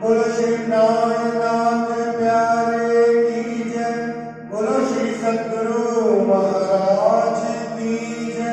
बोलो श्री नाथ प्यारे की जय। बोलो श्री सद्गुरु महाराज की जय।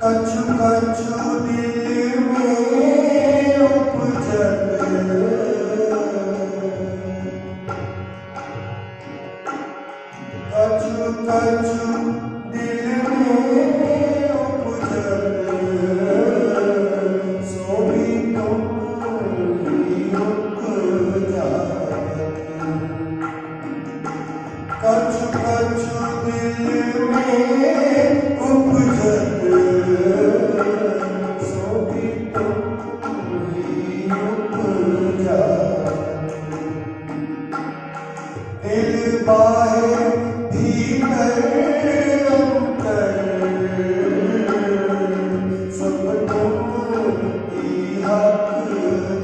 कछु कछु दिल में उपजल, कछु कछु दिल में उपजल, सो भी तुम ही उपजाए। कछु कछु दिल में उपजल, दिल बाहर भीतर अंतर, सब तुम ही हक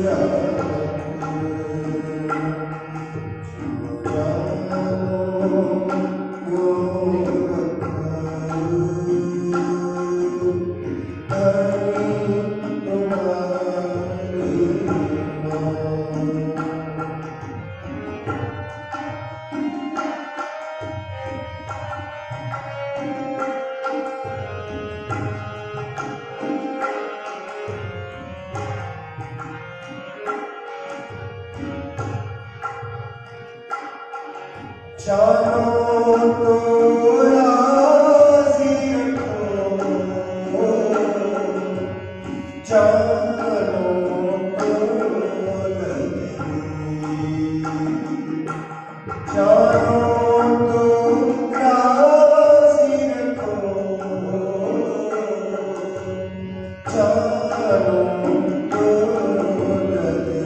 जानो। जानो तो राज़ी रखो, जानो तो लगे, जानो तो राज़ी रखो, जानो तो लगे।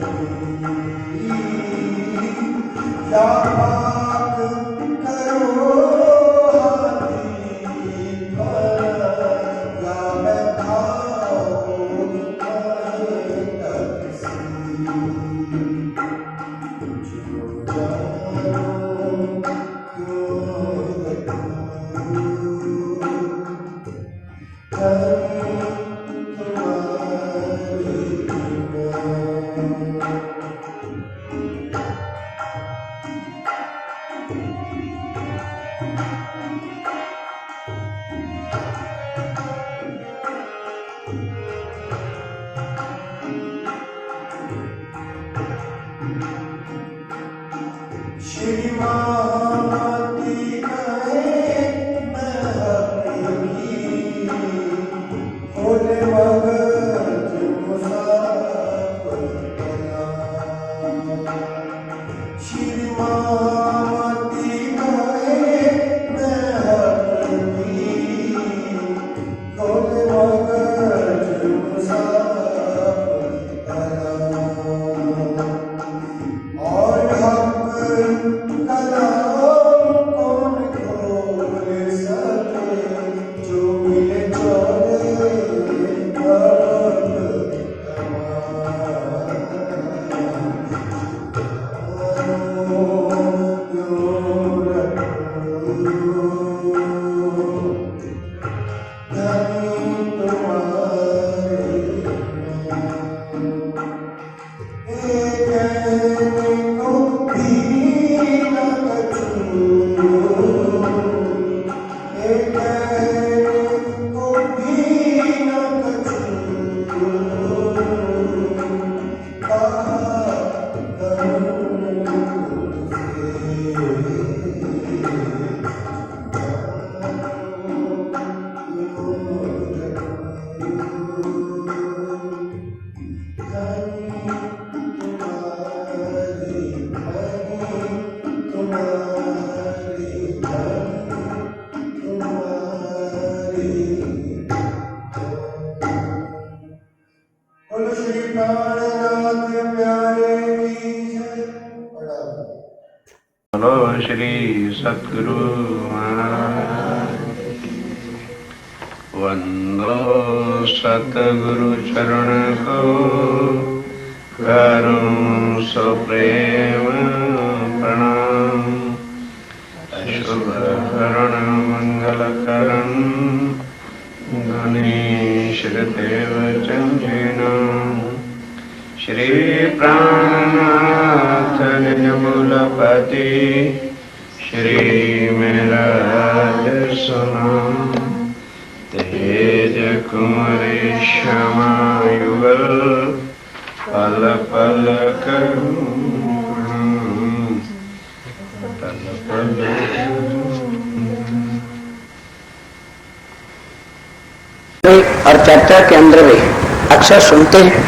बोलो श्री सतगुरु महाराज। वंदो सतगुरु चरण को करूं सप्रेम प्रणाम। अशुभ करण मंगल करण गणेश देव चंद्रिना श्री प्राणनाथ निर्मूलपति श्री मेरा सुना तेज कुमारी श्यामा युगल पल पल करूं पल पल। और चर्चा के अंदर भी अक्सर सुनते हैं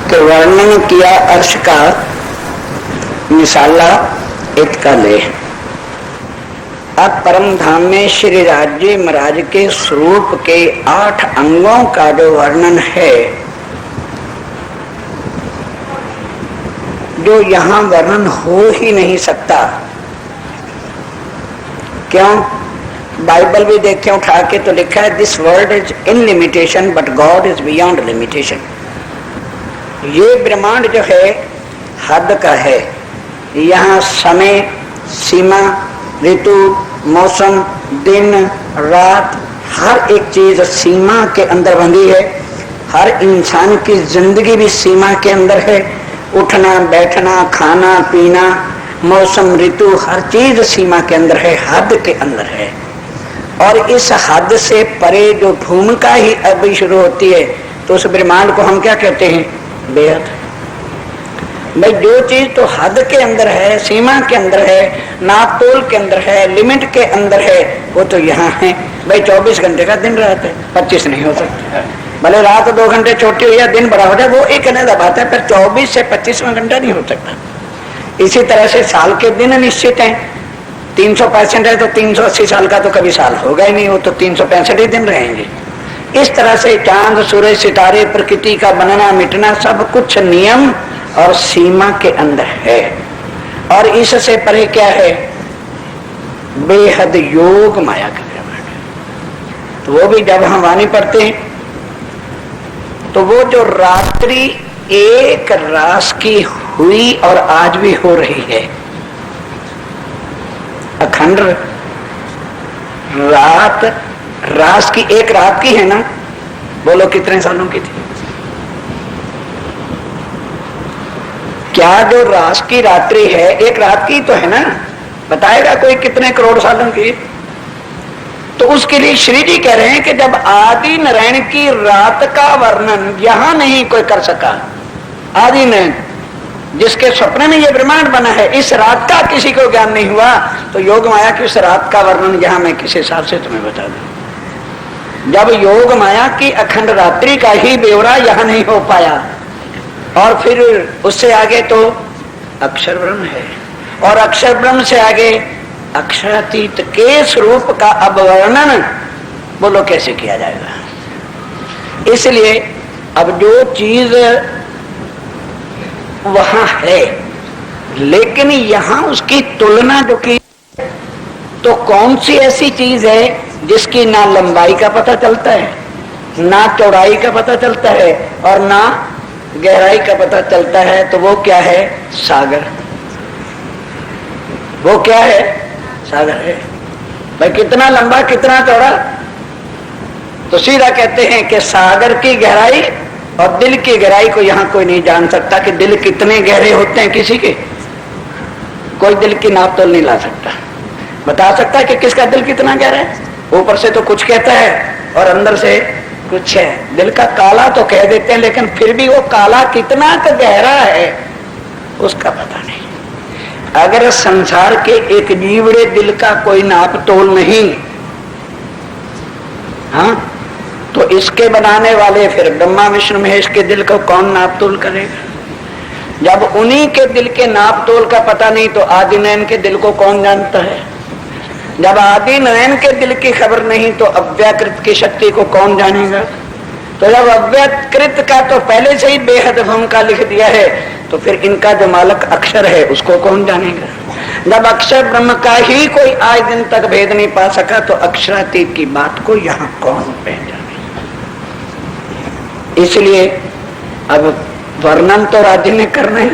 कि वर्णन किया अर्श का मिसाला इत का ले। अब परम धाम में श्री राज्य महाराज के स्वरूप के 8 अंगों का जो वर्णन है, जो यहाँ वर्णन हो ही नहीं सकता। क्यों? बाइबल भी देखें उठा के तो लिखा है this world is in limitation but God is beyond limitation. ये ब्रह्मांड जो है हद का है। यहाँ समय, सीमा, ऋतु, मौसम, दिन, रात, हर एक चीज सीमा के अंदर बंधी है। हर इंसान की जिंदगी भी सीमा के अंदर है। उठना बैठना, खाना पीना, मौसम, ऋतु, हर चीज सीमा के अंदर है, हद के अंदर है। और इस हद से परे जो भूमिका ही अभी शुरू होती है, तो उस ब्रह्मांड को हम क्या कहते हैं? बेहद। भाई जो चीज तो हद के अंदर है, सीमा के अंदर है, नापतोल के अंदर है, लिमिट के अंदर है, वो तो यहाँ है। भाई 24 घंटे का दिन रात है, 25 नहीं हो सकता। भले रात 2 घंटे छोटी हो या दिन बड़ा हो जाए, वो एक अलग बात है, पर 24 से 25वां घंटा नहीं हो सकता। इसी तरह से साल के दिन निश्चित हैं। 365 है तो 380 साल का तो कभी साल होगा ही नहीं, वो तो 365 ही दिन रहेंगे। इस तरह से चांद, सूरज, सितारे, प्रकृति का बनना मिटना सब कुछ नियम और सीमा के अंदर है। और इससे परे क्या है? बेहद योग माया का ब्रह्मांड। तो वो भी जब हम वाणी पढ़ते हैं तो वो जो रात्रि एक रास की हुई और आज भी हो रही है, अखंड रात, रास की एक रात की है ना, बोलो कितने सालों की थी? क्या जो रास की रात्रि है एक रात की तो है ना, बताएगा कोई कितने करोड़ सालों की? तो उसके लिए श्री जी कह रहे हैं कि जब आदि नारायण की रात का वर्णन यहां नहीं कोई कर सका, आदि नारायण जिसके सपने में ये ब्रह्मांड बना है, इस रात का किसी को ज्ञान नहीं हुआ, तो योग माया की उस रात का वर्णन यहां मैं किस हिसाब से तुम्हें बता दूं। जब योग माया की अखंड रात्रि का ही ब्यौरा यहां नहीं हो पाया, और फिर उससे आगे तो अक्षर ब्रह्म है, और अक्षर ब्रह्म से आगे अक्षरातीत के स्वरूप का अब वर्णन बोलो कैसे किया जाएगा। इसलिए अब जो चीज वहां है, लेकिन यहां उसकी तुलना जो की, तो कौन सी ऐसी चीज है जिसकी ना लंबाई का पता चलता है, ना चौड़ाई का पता चलता है, और ना गहराई का पता चलता है? तो वो क्या है? सागर। वो क्या है? सागर है। भाई कितना लंबा कितना चौड़ा? तो सीधा कहते हैं कि सागर की गहराई और दिल की गहराई को यहाँ कोई नहीं जान सकता कि दिल कितने गहरे होते हैं किसी के। कोई दिल की नाप तोल नहीं ला सकता, बता सकता है कि किसका दिल कितना गहरा है। ऊपर से तो कुछ कहता है और अंदर से कुछ है। दिल का काला तो कह देते हैं, लेकिन फिर भी वो काला कितना गहरा है उसका पता नहीं। अगर संसार के एक जीवड़े दिल का कोई नाप तोल नहीं, हाँ, तो इसके बनाने वाले फिर ब्रह्मा विष्णु महेश के दिल को कौन नाप तोल करेगा? जब उन्हीं के दिल के नाप तोल का पता नहीं तो आदि नयन के दिल को कौन जानता है? जब आदि नयन के दिल की खबर नहीं तो अव्याकृत की शक्ति को कौन जानेगा? तो जब अव्याकृत का तो पहले से ही बेहद भूमिका लिख दिया है, तो फिर इनका जो मालक अक्षर है उसको कौन जानेगा? जब अक्षर ब्रह्म का ही कोई आज दिन तक भेद नहीं पा सका तो अक्षरातीत की बात को यहाँ कौन पहचाने? इसलिए अब वर्णन तो राज्य ने करना है,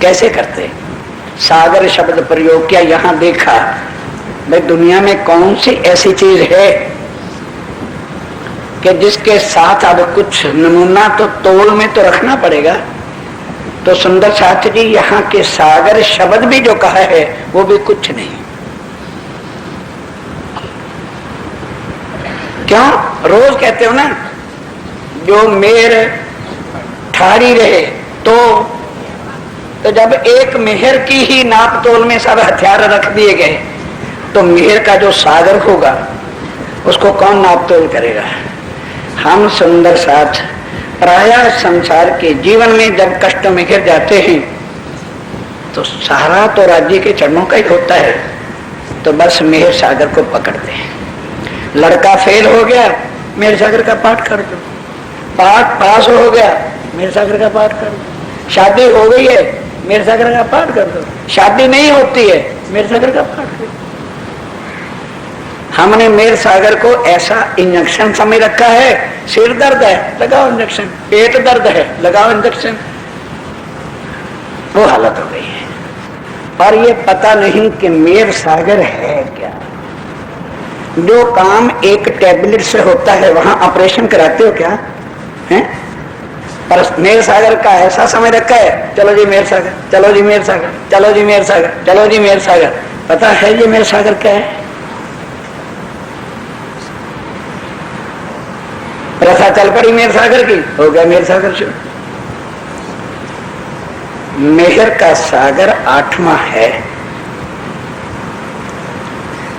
कैसे करते? सागर शब्द प्रयोग किया। यहाँ देखा भाई दुनिया में कौन सी ऐसी चीज है कि जिसके साथ अब कुछ नमूना तो तोल में तो रखना पड़ेगा। तो सुंदर शास्त्री जी यहाँ के सागर शब्द भी जो कहा है वो भी कुछ नहीं। क्यों? रोज कहते हो ना, जो मेर ठाड़ी रहे तो जब एक मेहर की ही नाप तोल में सब हथियार रख दिए गए तो मेहर का जो सागर होगा उसको कौन नाप तोल करेगा? हम सुंदर साथ प्रायः संसार के जीवन में जब कष्ट में घिर जाते हैं तो सहारा तो राज्य के चरणों का ही होता है, तो बस मेहर सागर को पकड़ते हैं। लड़का फेल हो गया, मेहर सागर का पाठ कर दो। पाठ पास हो गया, मेहर सागर का पाठ कर दो। शादी हो गई है, मेहर सागर का पाठ कर दो। शादी नहीं होती है, मेहर सागर का पाठ कर दो। हमने मेहर सागर को ऐसा इंजेक्शन समझ रखा है, सिर दर्द है लगाओ इंजेक्शन, पेट दर्द है लगाओ इंजेक्शन, वो हालत हो गई है। और ये पता नहीं कि मेहर सागर है क्या। जो काम एक टैबलेट से होता है वहां ऑपरेशन कराते हो क्या है? पर मेहर सागर का ऐसा समय रखा है, चलो जी मेहर सागर, चलो जी मेहर सागर, चलो जी मेहर सागर, चलो जी मेहर सागर। पता है ये मेहर सागर क्या है? प्रथा चल पड़ी मेहर सागर की, हो गया मेहर सागर शुरू। मेहर का सागर 8वां है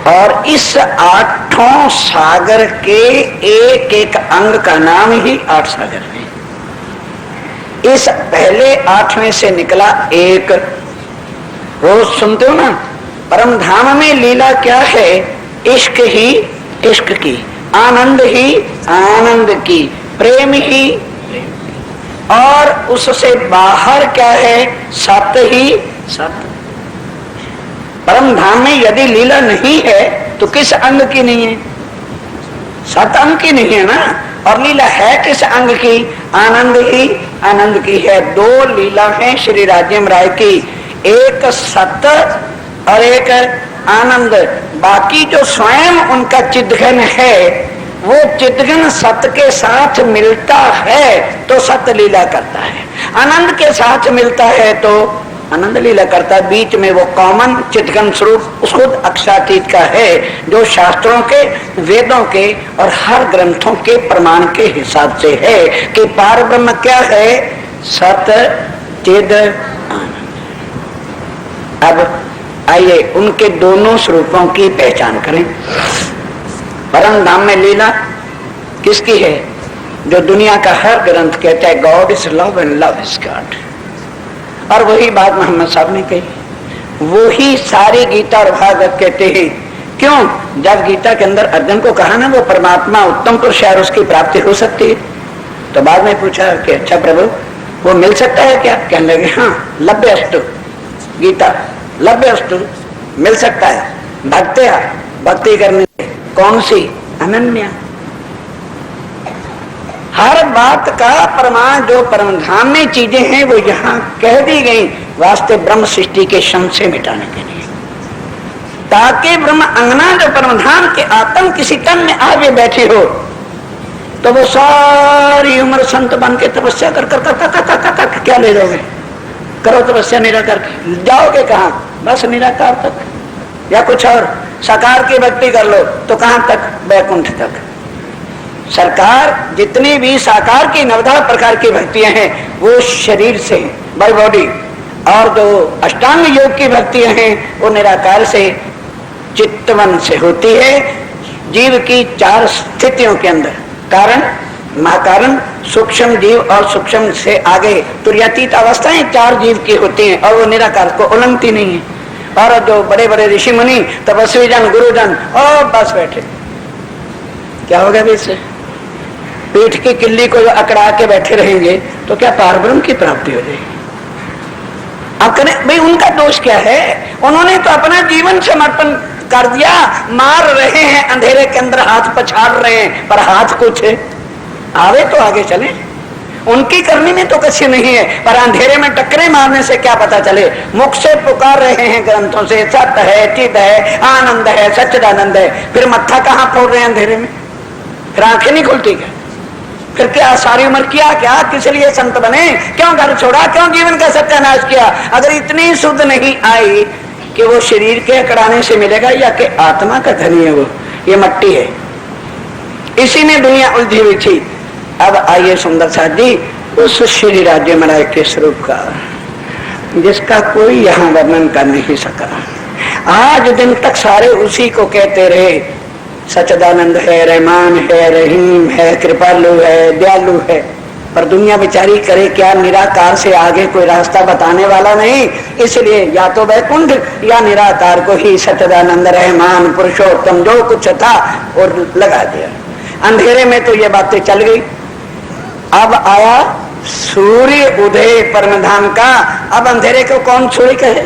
और इस 8 सागर के एक एक अंग का नाम ही 8 सागर है। इस पहले 8वें से निकला एक, रोज सुनते हो ना, परम धाम में लीला क्या है? इश्क ही इश्क की, आनंद ही आनंद की, प्रेम ही प्रेम की। और उससे बाहर क्या है? सत्य ही सत्य। परम धाम में यदि लीला नहीं है तो किस अंग की नहीं है? 7 अंग की नहीं है ना। और लीला है किस अंग की? आनंद ही आनंद की है। 2 लीला है श्री राजेम राय की, एक सत्य और एक आनंद। बाकी जो स्वयं उनका चिद्घन है वो चिद्घन सत्य के साथ मिलता है तो सत्य लीला करता है, आनंद के साथ मिलता है तो आनंद लीला करता है। बीच में वो कॉमन चिद्घन स्वरूप उसको अक्षरातीत का है, जो शास्त्रों के, वेदों के और हर ग्रंथों के प्रमाण के हिसाब से है कि पार ब्रह्म क्या है? सत्य चिद आनंद। अब आइए उनके दोनों स्वरूपों की पहचान करें। परम धाम में लीला किसकी है? जो दुनिया का हर ग्रंथ कहता है God is love and love is God. और वही बात मोहम्मद साहब ने कही, वही सारी गीता और भागवत कहते हैं। क्यों? जब गीता के अंदर अर्जुन को कहा ना वो परमात्मा उत्तम पुरुष है, उसकी प्राप्ति हो सकती है, तो बाद में पूछा कि अच्छा प्रभु वो मिल सकता है क्या? कहने लगे हाँ, लभ्यस्तु, गीता लभ्यस्तु, मिल सकता है। भक्त्या, भक्ति करने से। कौन सी? अनन्या। हर बात का प्रमाण जो परम धाम में चीजें हैं वो यहाँ कह दी गई वास्ते ब्रह्म सृष्टि के संशय मिटाने के लिए, ताकि ब्रह्म अंगना जो परम धाम के आत्म किसी तन में आगे बैठे हो तो वो सारी उम्र संत बन के तपस्या कर कर कर कर कर कर कर क्या ले जाओगे? करो तपस्या निराकार की, जाओगे कहाँ? बस निराकार तक या कुछ और। साकार की भक्ति कर लो तो कहाँ तक? वैकुंठ तक। सरकार जितनी भी साकार की 9 प्रकार की भक्तियां हैं वो शरीर से बाय बॉडी, और जो अष्टांग योग की भक्तियां हैं वो निराकार से चित्तवन से होती है। जीव की 4 स्थितियों के अंदर कारण, महाकारण, सूक्ष्म जीव और सूक्ष्म से आगे तुर्यातीत अवस्थाएं 4 जीव की होती हैं और वो निराकार को उल्लंघती नहीं है। और जो बड़े बड़े ऋषि मुनि तपस्वी जन गुरुजन और बस बैठे, क्या होगा भी इससे? पीठ की किल्ली को अकड़ा के बैठे रहेंगे तो क्या पारब्रह्म की प्राप्ति हो जाएगी? अब करें भाई, उनका दोष क्या है? उन्होंने तो अपना जीवन समर्पण कर दिया, मार रहे हैं अंधेरे के अंदर, हाथ पछाड़ रहे हैं, पर हाथ कुछ आवे तो आगे चले। उनकी करनी में तो कच्ची नहीं है, पर अंधेरे में टक्करे मारने से क्या पता चले? मुख से पुकार रहे हैं ग्रंथों से, सत्य है, चित है, आनंद है, सच्चिदानंद है, फिर मत्था कहाँ फोड़ रहे हैं अंधेरे में? फिर आंखें नहीं खुलती क्या? फिर क्या सारी उम्र किया क्या? किस लिए संत बने? क्यों घर छोड़ा? क्यों जीवन का सत्यानाश किया? अगर इतनी शुद्ध नहीं आई कि वो शरीर के अकड़ाने से मिलेगा या कि आत्मा का धनी है, वो ये मट्टी है, इसी में दुनिया उलझी हुई थी। अब आइए सुंदर साथ जी उस श्री राज्य मराय के स्वरूप का, जिसका कोई यहाँ वर्णन कर नहीं सका। आज दिन तक सारे उसी को कहते रहे, सच्चिदानंद है, रहमान है, रहीम है, कृपालु है, दयालु है, पर दुनिया बेचारी करे क्या? निराकार से आगे कोई रास्ता बताने वाला नहीं, इसलिए या तो वैकुंठ या निराकार को ही सच्चिदानंद, रहमान, पुरुषोत्तम जो कुछ था और लगा दिया। अंधेरे में तो ये बातें चल गई। अब आया सूर्य उदय परम धाम का, अब अंधेरे को कौन सूर्य कहे?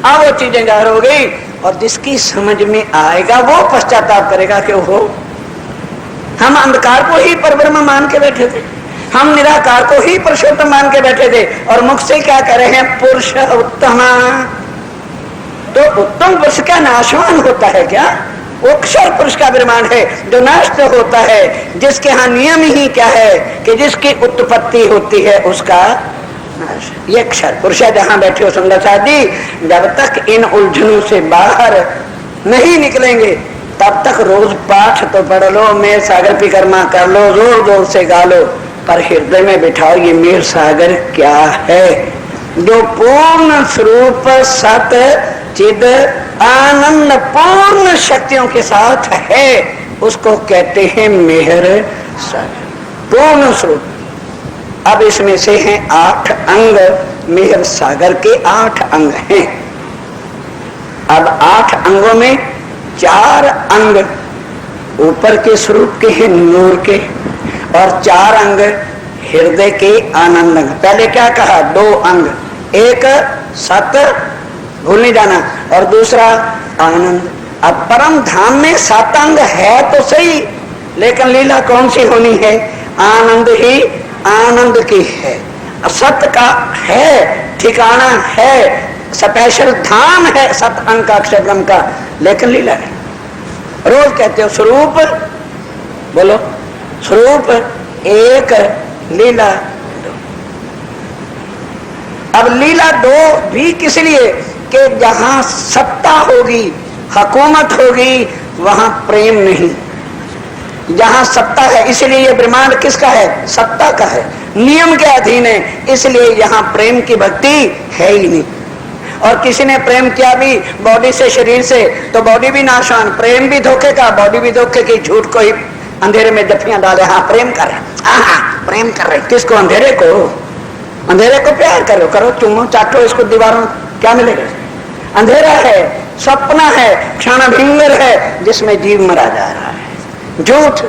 अब वो चीजें जाहिर हो गई, और जिसकी समझ में आएगा वो पश्चाताप करेगा कि हो, हम अंधकार को ही परब्रह्म मान के बैठे थे, हम निराकार को ही पुरुषोत्तम मान के बैठे थे, और मुख से क्या कर रहे हैं? पुरुष उत्तम। तो उत्तम पुरुष का नाशवान होता है क्या? वो अक्षर पुरुष का विराम है जो नष्ट होता है, जिसके यहाँ नियम ही क्या है कि जिसकी उत्पत्ति होती है उसका नाश। ये अक्षर पुरुष है। जहाँ बैठे हो सुंदर साथी, जब तक इन उलझनों से बाहर नहीं निकलेंगे तब तक रोज पाठ तो पढ़ लो, मेर सागर परिक्रमा कर लो, जोर जोर से गा लो, पर हृदय में बिठाओ ये मेर सागर क्या है? जो पूर्ण स्वरूप सत चिद आनंद पूर्ण शक्तियों के साथ है, उसको कहते हैं मेहर सागर, पूर्ण स्वरूप। अब इसमें से हैं 8 अंग, मेहर सागर के 8 अंग हैं। अब 8 अंगों में 4 अंग ऊपर के स्वरूप के हैं, नूर के, और 4 अंग हृदय के आनंद अंग। पहले क्या कहा? 2 अंग, एक सत, भूल नहीं जाना, और दूसरा आनंद। अब परम धाम में 7 अंग है तो सही, लेकिन लीला कौन सी होनी है? आनंद ही आनंद की है, सत का है, ठिकाना है, स्पेशल धाम है 7 अंग का अक्षर ब्रह्म का, लेकिन लीला है। रोज कहते हो स्वरूप, बोलो स्वरूप 1, लीला 2। अब लीला 2 भी किस लिए? कि जहां सत्ता होगी, हुकूमत होगी, वहां प्रेम नहीं। जहां सत्ता है, इसलिए ये ब्रह्मांड किसका है? सत्ता का है, नियम के अधीन है, इसलिए यहाँ प्रेम की भक्ति है ही नहीं। और किसी ने प्रेम किया भी बॉडी से, शरीर से, तो बॉडी भी नाशवान, प्रेम भी धोखे का, बॉडी भी धोखे की, झूठ को ही अंधेरे में जफियां डाले। हाँ प्रेम कर रहे, प्रेम कर रहे, किसको? अंधेरे को। अंधेरे को प्यार करो, करो चुमो चाटो इसको, दीवारों क्या मिलेगा? अंधेरा है, सपना है, क्षण भिंगर है, जिसमें जीव मरा जा रहा है। झूठ,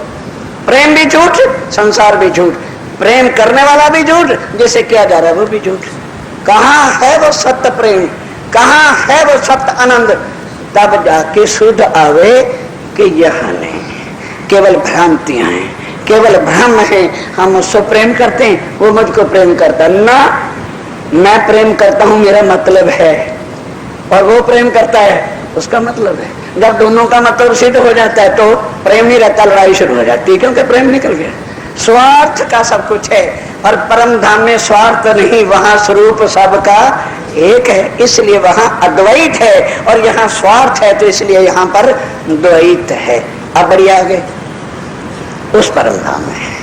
प्रेम भी झूठ, संसार भी झूठ, प्रेम करने वाला भी झूठ, जिसे किया जा रहा है वो भी झूठ। कहाँ है वो सत्य प्रेम? कहाँ है वो सत्य आनंद? तब जाके शुद्ध आवे कि यहाँ नहीं, केवल भ्रांतियां हैं, केवल भ्रम है। हम उससे प्रेम करते हैं, वो मुझको प्रेम करता ना, मैं प्रेम करता हूं मेरा मतलब है, और वो प्रेम करता है उसका मतलब है। जब दोनों का मतलब सिद्ध हो जाता है तो प्रेम नहीं रहता, लड़ाई शुरू हो जाती है, क्योंकि प्रेम निकल गया। स्वार्थ का सब कुछ है, और परम धाम में स्वार्थ नहीं, वहां स्वरूप सबका एक है, इसलिए वहां अद्वैत है, और यहाँ स्वार्थ है तो इसलिए यहाँ पर द्वैत है। अब बढ़िया आगे उस परम धाम में है।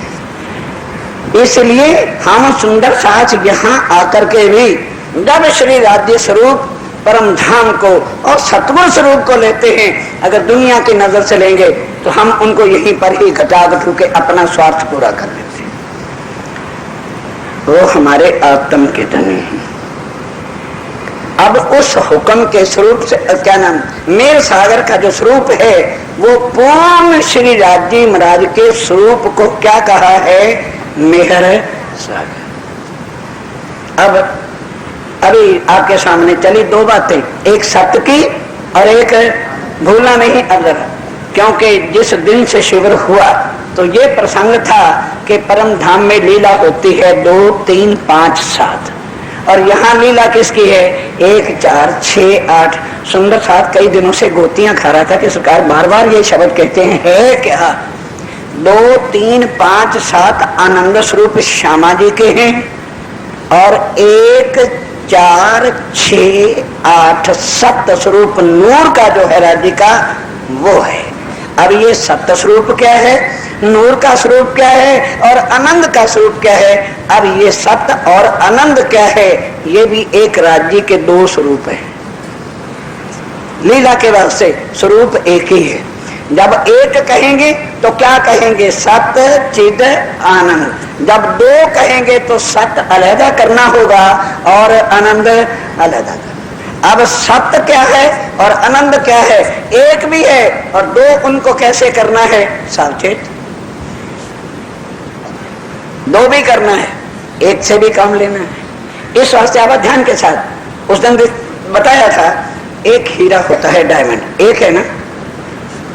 इसलिए हम सुंदर साज यहाँ आकर के भी जब श्री राज्य स्वरूप परम धाम को और सत्गुण स्वरूप को लेते हैं, अगर दुनिया की नजर से लेंगे तो हम उनको यहीं पर ही घटाघटू के अपना स्वार्थ पूरा कर लेते हैं। वो हमारे आत्म के धनी हैं। अब उस हुक्म के स्वरूप से क्या नाम, मेर सागर का जो स्वरूप है वो पूर्ण श्री राज्य महाराज के स्वरूप को क्या कहा है, मेहर सागर। अब अभी आपके सामने चली दो बातें, एक सत्य की और एक भूलना नहीं अगर, क्योंकि जिस दिन से शिविर हुआ तो ये प्रसंग था कि परम धाम में लीला होती है 2, 3, 5, 7 और यहाँ लीला किसकी है 1, 4, 6, 8। सुंदर साथ कई दिनों से गोतियां खा रहा था कि सरकार बार बार ये शब्द कहते हैं, है क्या 2, 3, 5, 7 आनंद स्वरूप श्यामा जी के हैं और 1, 4, 6, 8 सत्य स्वरूप नूर का जो है राज्य का वो है। अब ये सत्य स्वरूप क्या है, नूर का स्वरूप क्या है और आनंद का स्वरूप क्या है। अब ये सत्य और आनंद क्या है, ये भी एक राज्य के 2 स्वरूप है। लीला के वास्ते स्वरूप एक ही है। जब एक कहेंगे तो क्या कहेंगे, सत्य चिद आनंद। जब 2 कहेंगे तो सत्य अलहदा करना होगा और आनंद अलहदा करना। अब सत्य क्या है और आनंद क्या है, एक भी है और 2 उनको कैसे करना है, सावचेत 2 भी करना है, एक से भी काम लेना है। इस वास्ते आप ध्यान के साथ, उस दिन बताया था एक हीरा होता है डायमंड, एक है ना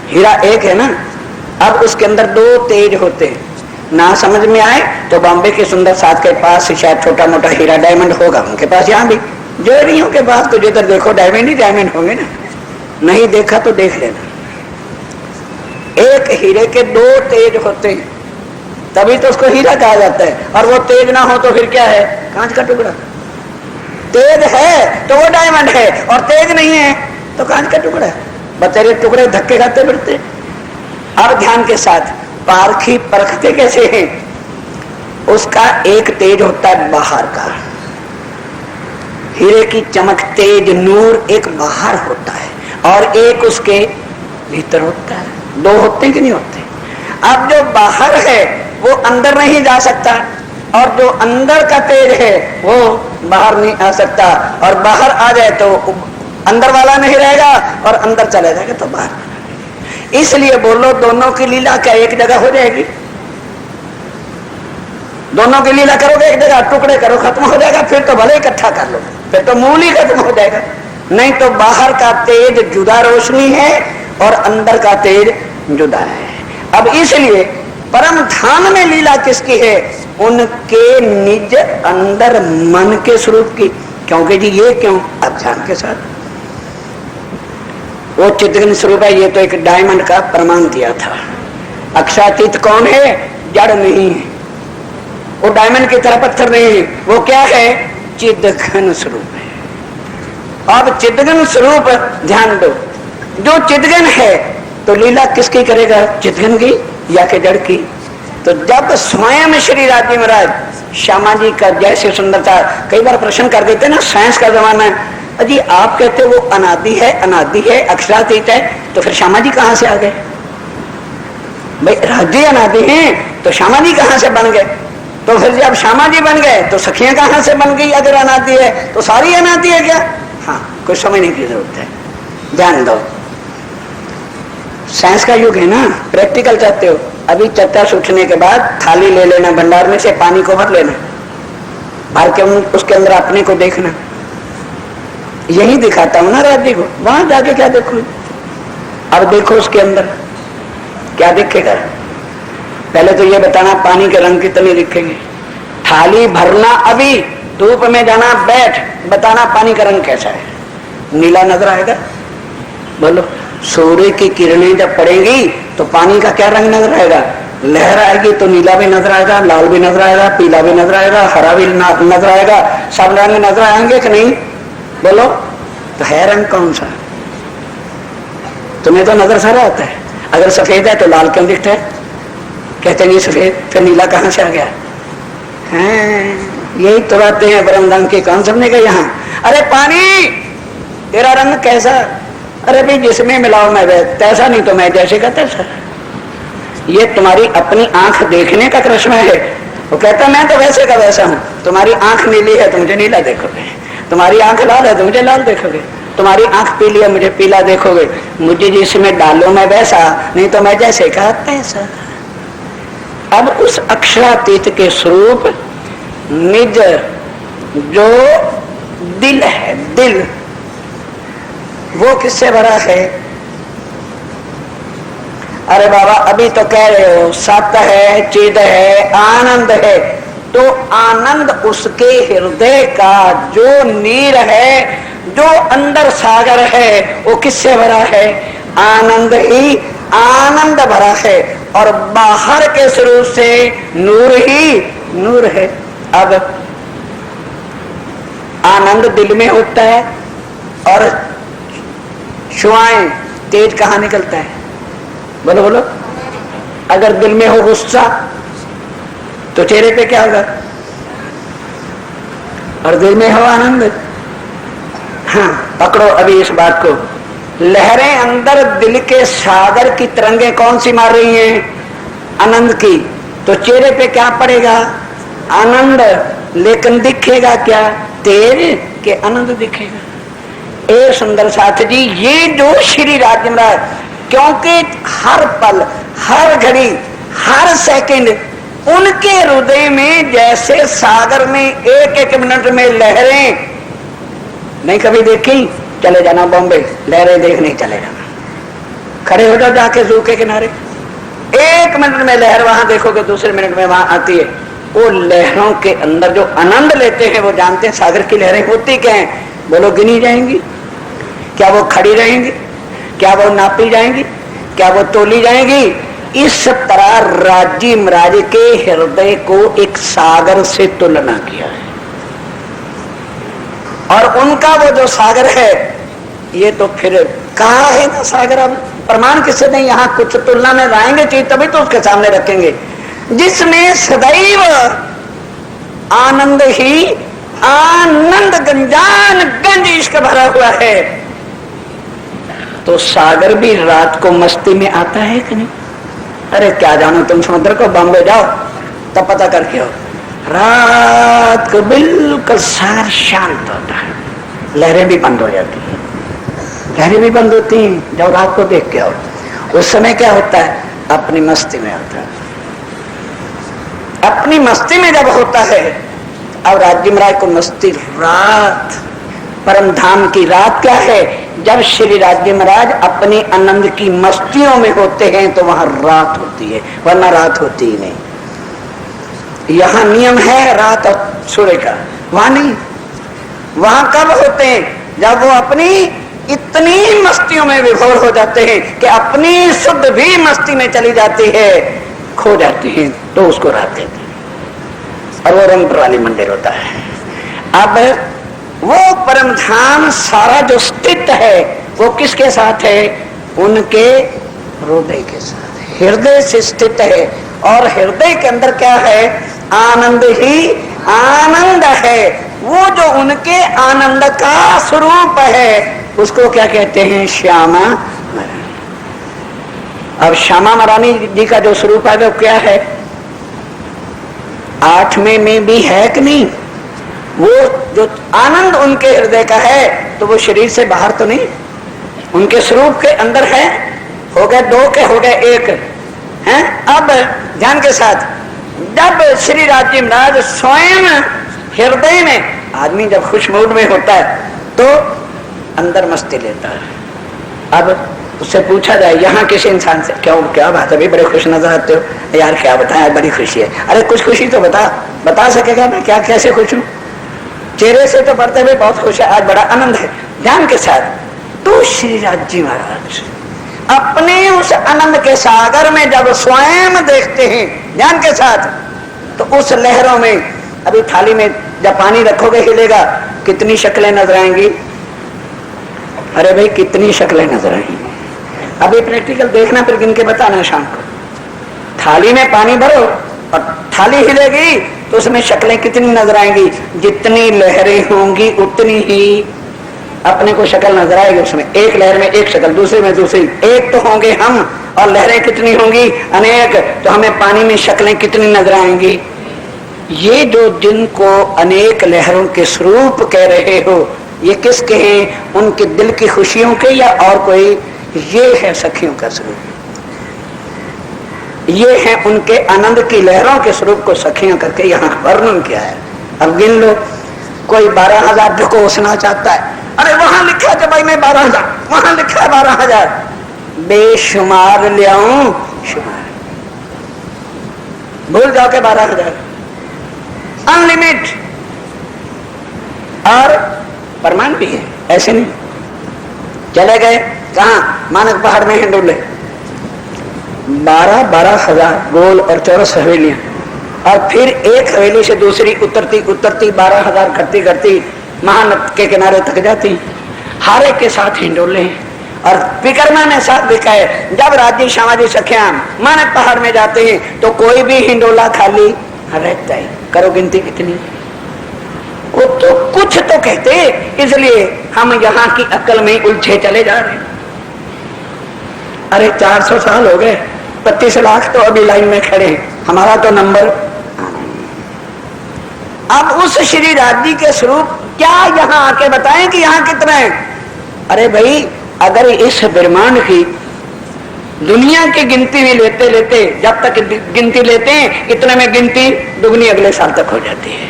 हीरा, एक है ना। अब उसके अंदर 2 तेज होते हैं, ना समझ में आए तो बॉम्बे के सुंदर साथ के पास शायद छोटा मोटा हीरा डायमंड होगा, उनके पास यहाँ भी जोड़ियों के पास तो जिधर देखो डायमंड ही डायमंड होंगे ना। नहीं देखा तो देख लेना, एक हीरे के 2 तेज होते हैं तभी तो उसको हीरा कहा जाता है, और वो तेज ना हो तो फिर क्या है, कांच का टुकड़ा। तेज है तो वो डायमंड है और तेज नहीं है तो कांच का टुकड़ा है। बतेरे टुकड़े धक्के खाते फिरते। अब ध्यान के साथ पारखी परखते कैसे हैं, उसका एक तेज होता है बाहर का, हीरे की चमक तेज नूर एक बाहर होता है और एक उसके भीतर होता है। 2 होते हैं कि नहीं होते। अब जो बाहर है वो अंदर नहीं जा सकता और जो अंदर का तेज है वो बाहर नहीं आ सकता, और बाहर आ जाए तो अंदर वाला नहीं रहेगा और अंदर चला जाएगा तो बाहर। इसलिए बोलो दोनों की लीला क्या एक जगह हो जाएगी, दोनों की लीला करोगे एक जगह, टुकड़े करो खत्म हो जाएगा, फिर तो भले इकट्ठा कर लो, फिर तो मूल ही खत्म हो जाएगा। नहीं तो बाहर का तेज जुदा रोशनी है और अंदर का तेज जुदा है। अब इसलिए परम धाम में लीला किसकी है, उनके निज अंदर मन के स्वरूप की। क्योंकि जी ये क्यों, अब ध्यान के साथ, वो चिदघन स्वरूप है, ये तो एक डायमंड का प्रमाण दिया था। अक्षातीत कौन है, जड़ नहीं है, वो डायमंड की तरह पत्थर नहीं है, वो क्या है, चिदघन स्वरूप है। अब चिदघन स्वरूप ध्यान दो, जो चिदघन है तो लीला किसकी करेगा, चिदघन की या के जड़ की। तो जब स्वयं श्री राज्य महाराज श्यामा जी का जैसे सुंदरता, कई बार प्रश्न कर देते ना, साइंस का जमाना है, अजी आप कहते वो अनादि है अक्षरातीत है, तो फिर श्यामा जी कहां से आ गए भाई, राज्य अनादि हैं तो श्यामा जी कहां से बन गए। तो फिर जब श्यामा जी बन गए तो सखियां कहां से बन गई, अगर अनादि है तो सारी अनादि है क्या। हाँ, कुछ समझने की जरूरत है, ध्यान दो। साइंस का युग है ना, प्रैक्टिकल चाहते हो, अभी चर्चा से उठने के बाद थाली ले लेना, भंडार में से पानी को भर लेना, भर के उसके अंदर अपने को देखना। यही दिखाता हूं ना राज्य को, वहां जाके क्या देखो। अब देखो उसके अंदर क्या दिखेगा, पहले तो ये बताना पानी के रंग कितने दिखेंगे। थाली भरना, अभी धूप में जाना, बैठ बताना पानी का रंग कैसा है, नीला नजर आएगा। बोलो, सूर्य की किरणें जब पड़ेगी तो पानी का क्या रंग नजर आएगा, लहर आएगी तो नीला भी नजर आएगा, लाल भी नजर आएगा, पीला भी नजर आएगा, हरा भी नजर आएगा, सब रंग नजर आएंगे कि नहीं। बोलो, तो है रंग कौन सा, तुम्हें तो नजर सारा आता है। अगर सफेद है तो लाल क्यों दिखता है, कहते हैं सफेद, फिर नीला कहाँ से आ गया? यही तो बातें हैं ब्रह्म रंग की। कौन समझने का यहाँ? अरे पानी तेरा रंग कैसा? अरे भाई जिसमें मिलाओ मैं तैसा, नहीं तो मैं जैसे का तैसा। ये तुम्हारी अपनी आंख देखने का कृष्ण है। वो कहता मैं तो वैसे का वैसा हूँ। तुम्हारी आंख नीली है तो मुझे नीला देखोगे, तुम्हारी आंख लाल है तो मुझे लाल देखोगे, तुम्हारी आंख पीली है मुझे पीला देखोगे। मुझे जिसमें डालो मैं वैसा, नहीं तो मैं जैसे का तैसा। अब उस अक्षरातीत के स्वरूप निज जो दिल है, दिल वो किससे भरा है? अरे बाबा अभी तो कह रहे हो सत है, चिद है, आनंद है। तो आनंद उसके हृदय का जो नीर है, जो अंदर सागर है, वो किससे भरा है? आनंद ही आनंद भरा है। और बाहर के स्वरूप से नूर ही नूर है। अब आनंद दिल में होता है और शुआएं तेज कहाँ निकलता है? बोलो बोलो। अगर दिल में हो गुस्सा तो चेहरे पे क्या होगा? और दिल में हो आनंद। हाँ पकड़ो अभी इस बात को। लहरें अंदर दिल के सागर की तरंगे कौन सी मार रही हैं? आनंद की। तो चेहरे पे क्या पड़ेगा? आनंद। लेकिन दिखेगा क्या? तेज के आनंद दिखेगा। ए सुंदर साथ जी, ये जो श्री राज्य महाराज, क्योंकि हर पल, हर घड़ी, हर सेकंड उनके हृदय में जैसे सागर में एक एक मिनट में लहरें नहीं कभी देखी। चले जाना बॉम्बे, लहरें देखने चले जाना, खड़े हो जाओ जाके जू के किनारे, एक मिनट में लहर वहां देखोगे, दूसरे मिनट में वहां आती है। वो लहरों के अंदर जो आनंद लेते हैं वो जानते हैं सागर की लहरें होती क्या हैं। बोलो गिनी जाएंगी क्या? वो खड़ी रहेंगी क्या? वो नापी जाएंगी क्या? वो तोली जाएंगी? इस तरह राज्य महाराज के हृदय को एक सागर से तुलना किया है। और उनका वो जो सागर है, ये तो फिर कहा है ना सागर। अब प्रमाण किससे नहीं? यहाँ कुछ तुलना में लाएंगे चीज तभी तो उसके सामने रखेंगे, जिसमें सदैव आनंद ही आनंद गंजान गंज इश्क भरा हुआ है। तो सागर भी रात को मस्ती में आता है कि नहीं? अरे क्या जानो, तुम समुद्र को बॉम्बे जाओ तब पता करके हो। रात को बिल्कुल सागर शांत होता है, लहरें भी बंद हो जाती हैं, लहरें भी बंद होती हैं। जब रात को देख के आओ, उस समय क्या होता है? अपनी मस्ती में होता है। अपनी मस्ती में जब होता है, अब राज्य महाराज को मस्ती रात, परम धाम की रात क्या है? जब श्री राज्य महाराज अपनी आनंद की मस्तियों में होते हैं तो वहां रात होती है, वरना रात होती ही नहीं। यहाँ नियम है रात और सूर्य का, वहां नहीं। वहां कब होते हैं? जब वो अपनी इतनी मस्तियों में विभोर हो जाते हैं कि अपनी शुद्ध भी मस्ती में चली जाती है, खो जाती है, तो उसको रात देते हैं। और वो रंग प्रवाली मंदिर होता है। अब वो परम धाम सारा जो स्थित है वो किसके साथ है? उनके हृदय के साथ, हृदय से स्थित है। और हृदय के अंदर क्या है? आनंद ही आनंद है। वो जो उनके आनंद का स्वरूप है उसको क्या कहते हैं? श्यामा महारानी। अब श्यामा महारानी जी का जो स्वरूप है वो क्या है? 8वें में भी है कि नहीं? वो जो आनंद उनके हृदय का है तो वो शरीर से बाहर तो नहीं, उनके स्वरूप के अंदर है। हो गए 2 के हो गए 1 हैं। अब ध्यान के साथ, जब श्री राज्य महाराज स्वयं हृदय में, आदमी जब खुश मूड में होता है तो अंदर मस्ती लेता है। अब उससे पूछा जाए यहाँ किसी इंसान से, क्यों क्या बात है, अभी बड़े खुश नजर आते हो यार, क्या बताएं, बड़ी खुशी है। अरे कुछ खुशी तो बता सकेगा मैं क्या कैसे खुश हूँ? चेहरे से तो बढ़ते हुए बहुत खुश है, आज बड़ा आनंद है। ध्यान के साथ, तो श्री राज्य महाराज अपने उस आनंद के सागर में जब स्वयं देखते हैं, ध्यान के साथ, तो उस लहरों में, अभी थाली में जब पानी रखोगे हिलेगा, कितनी शक्लें नजर आएंगी? अरे भाई कितनी शक्लें नजर आएंगी? अभी प्रैक्टिकल देखना, फिर गिन के बताना शाम को। थाली में पानी भरो और थाली हिलेगी तो उसमें शक्लें कितनी नजर आएंगी, जितनी लहरें होंगी उतनी ही अपने को शक्ल नजर आएगी। उसमें एक लहर में एक शक्ल, दूसरे में दूसरी, एक तो होंगे हम और लहरें कितनी होंगी, अनेक, तो हमें पानी में शक्लें कितनी नजर आएंगी। ये जो जिनको अनेक लहरों के स्वरूप कह रहे हो, ये किसके हैं? उनके दिल की खुशियों के या और कोई? ये है सखियों का स्वरूप, ये है उनके आनंद की लहरों के स्वरूप को सखियां करके यहाँ वर्णन किया है। अब गिन लो, कोई 12,000 ढकोसना चाहता है, अरे वहां लिखा है भाई मैं 12,000, वहां लिखा है 12,000, बेशुमार ले आऊं शुमार, भूल जाओ के 12,000 अनलिमिट। और प्रमाण भी है, ऐसे नहीं चले गए कहा मानक पहाड़ में हिंडोले, 12,000 गोल और चौरस हवेलियां, और फिर एक हवेली से दूसरी उतरती उतरती 12,000 करती करती महानद के किनारे तक जाती, हर एक के साथ हिंडोले हैं। और विकर्मा ने साथ लिखा है, जब राज्य सामाजिक सखियां मानक पहाड़ में जाते हैं तो कोई भी हिंडोला खाली रहता है। करो गिनती कितनी, वो तो कुछ तो कहते, इसलिए हम यहाँ की अक्ल में उलझे चले जा रहे हैं। अरे 400 साल हो गए, 25 लाख तो अभी लाइन में खड़े हैं, हमारा तो नंबर। अब उस श्री राज्य के स्वरूप क्या यहाँ आके बताएं कि यहाँ कितने हैं? अरे भाई, अगर इस ब्रह्मांड की दुनिया की गिनती भी लेते लेते, जब तक गिनती लेते हैं इतने में गिनती दुगनी अगले साल तक हो जाती है।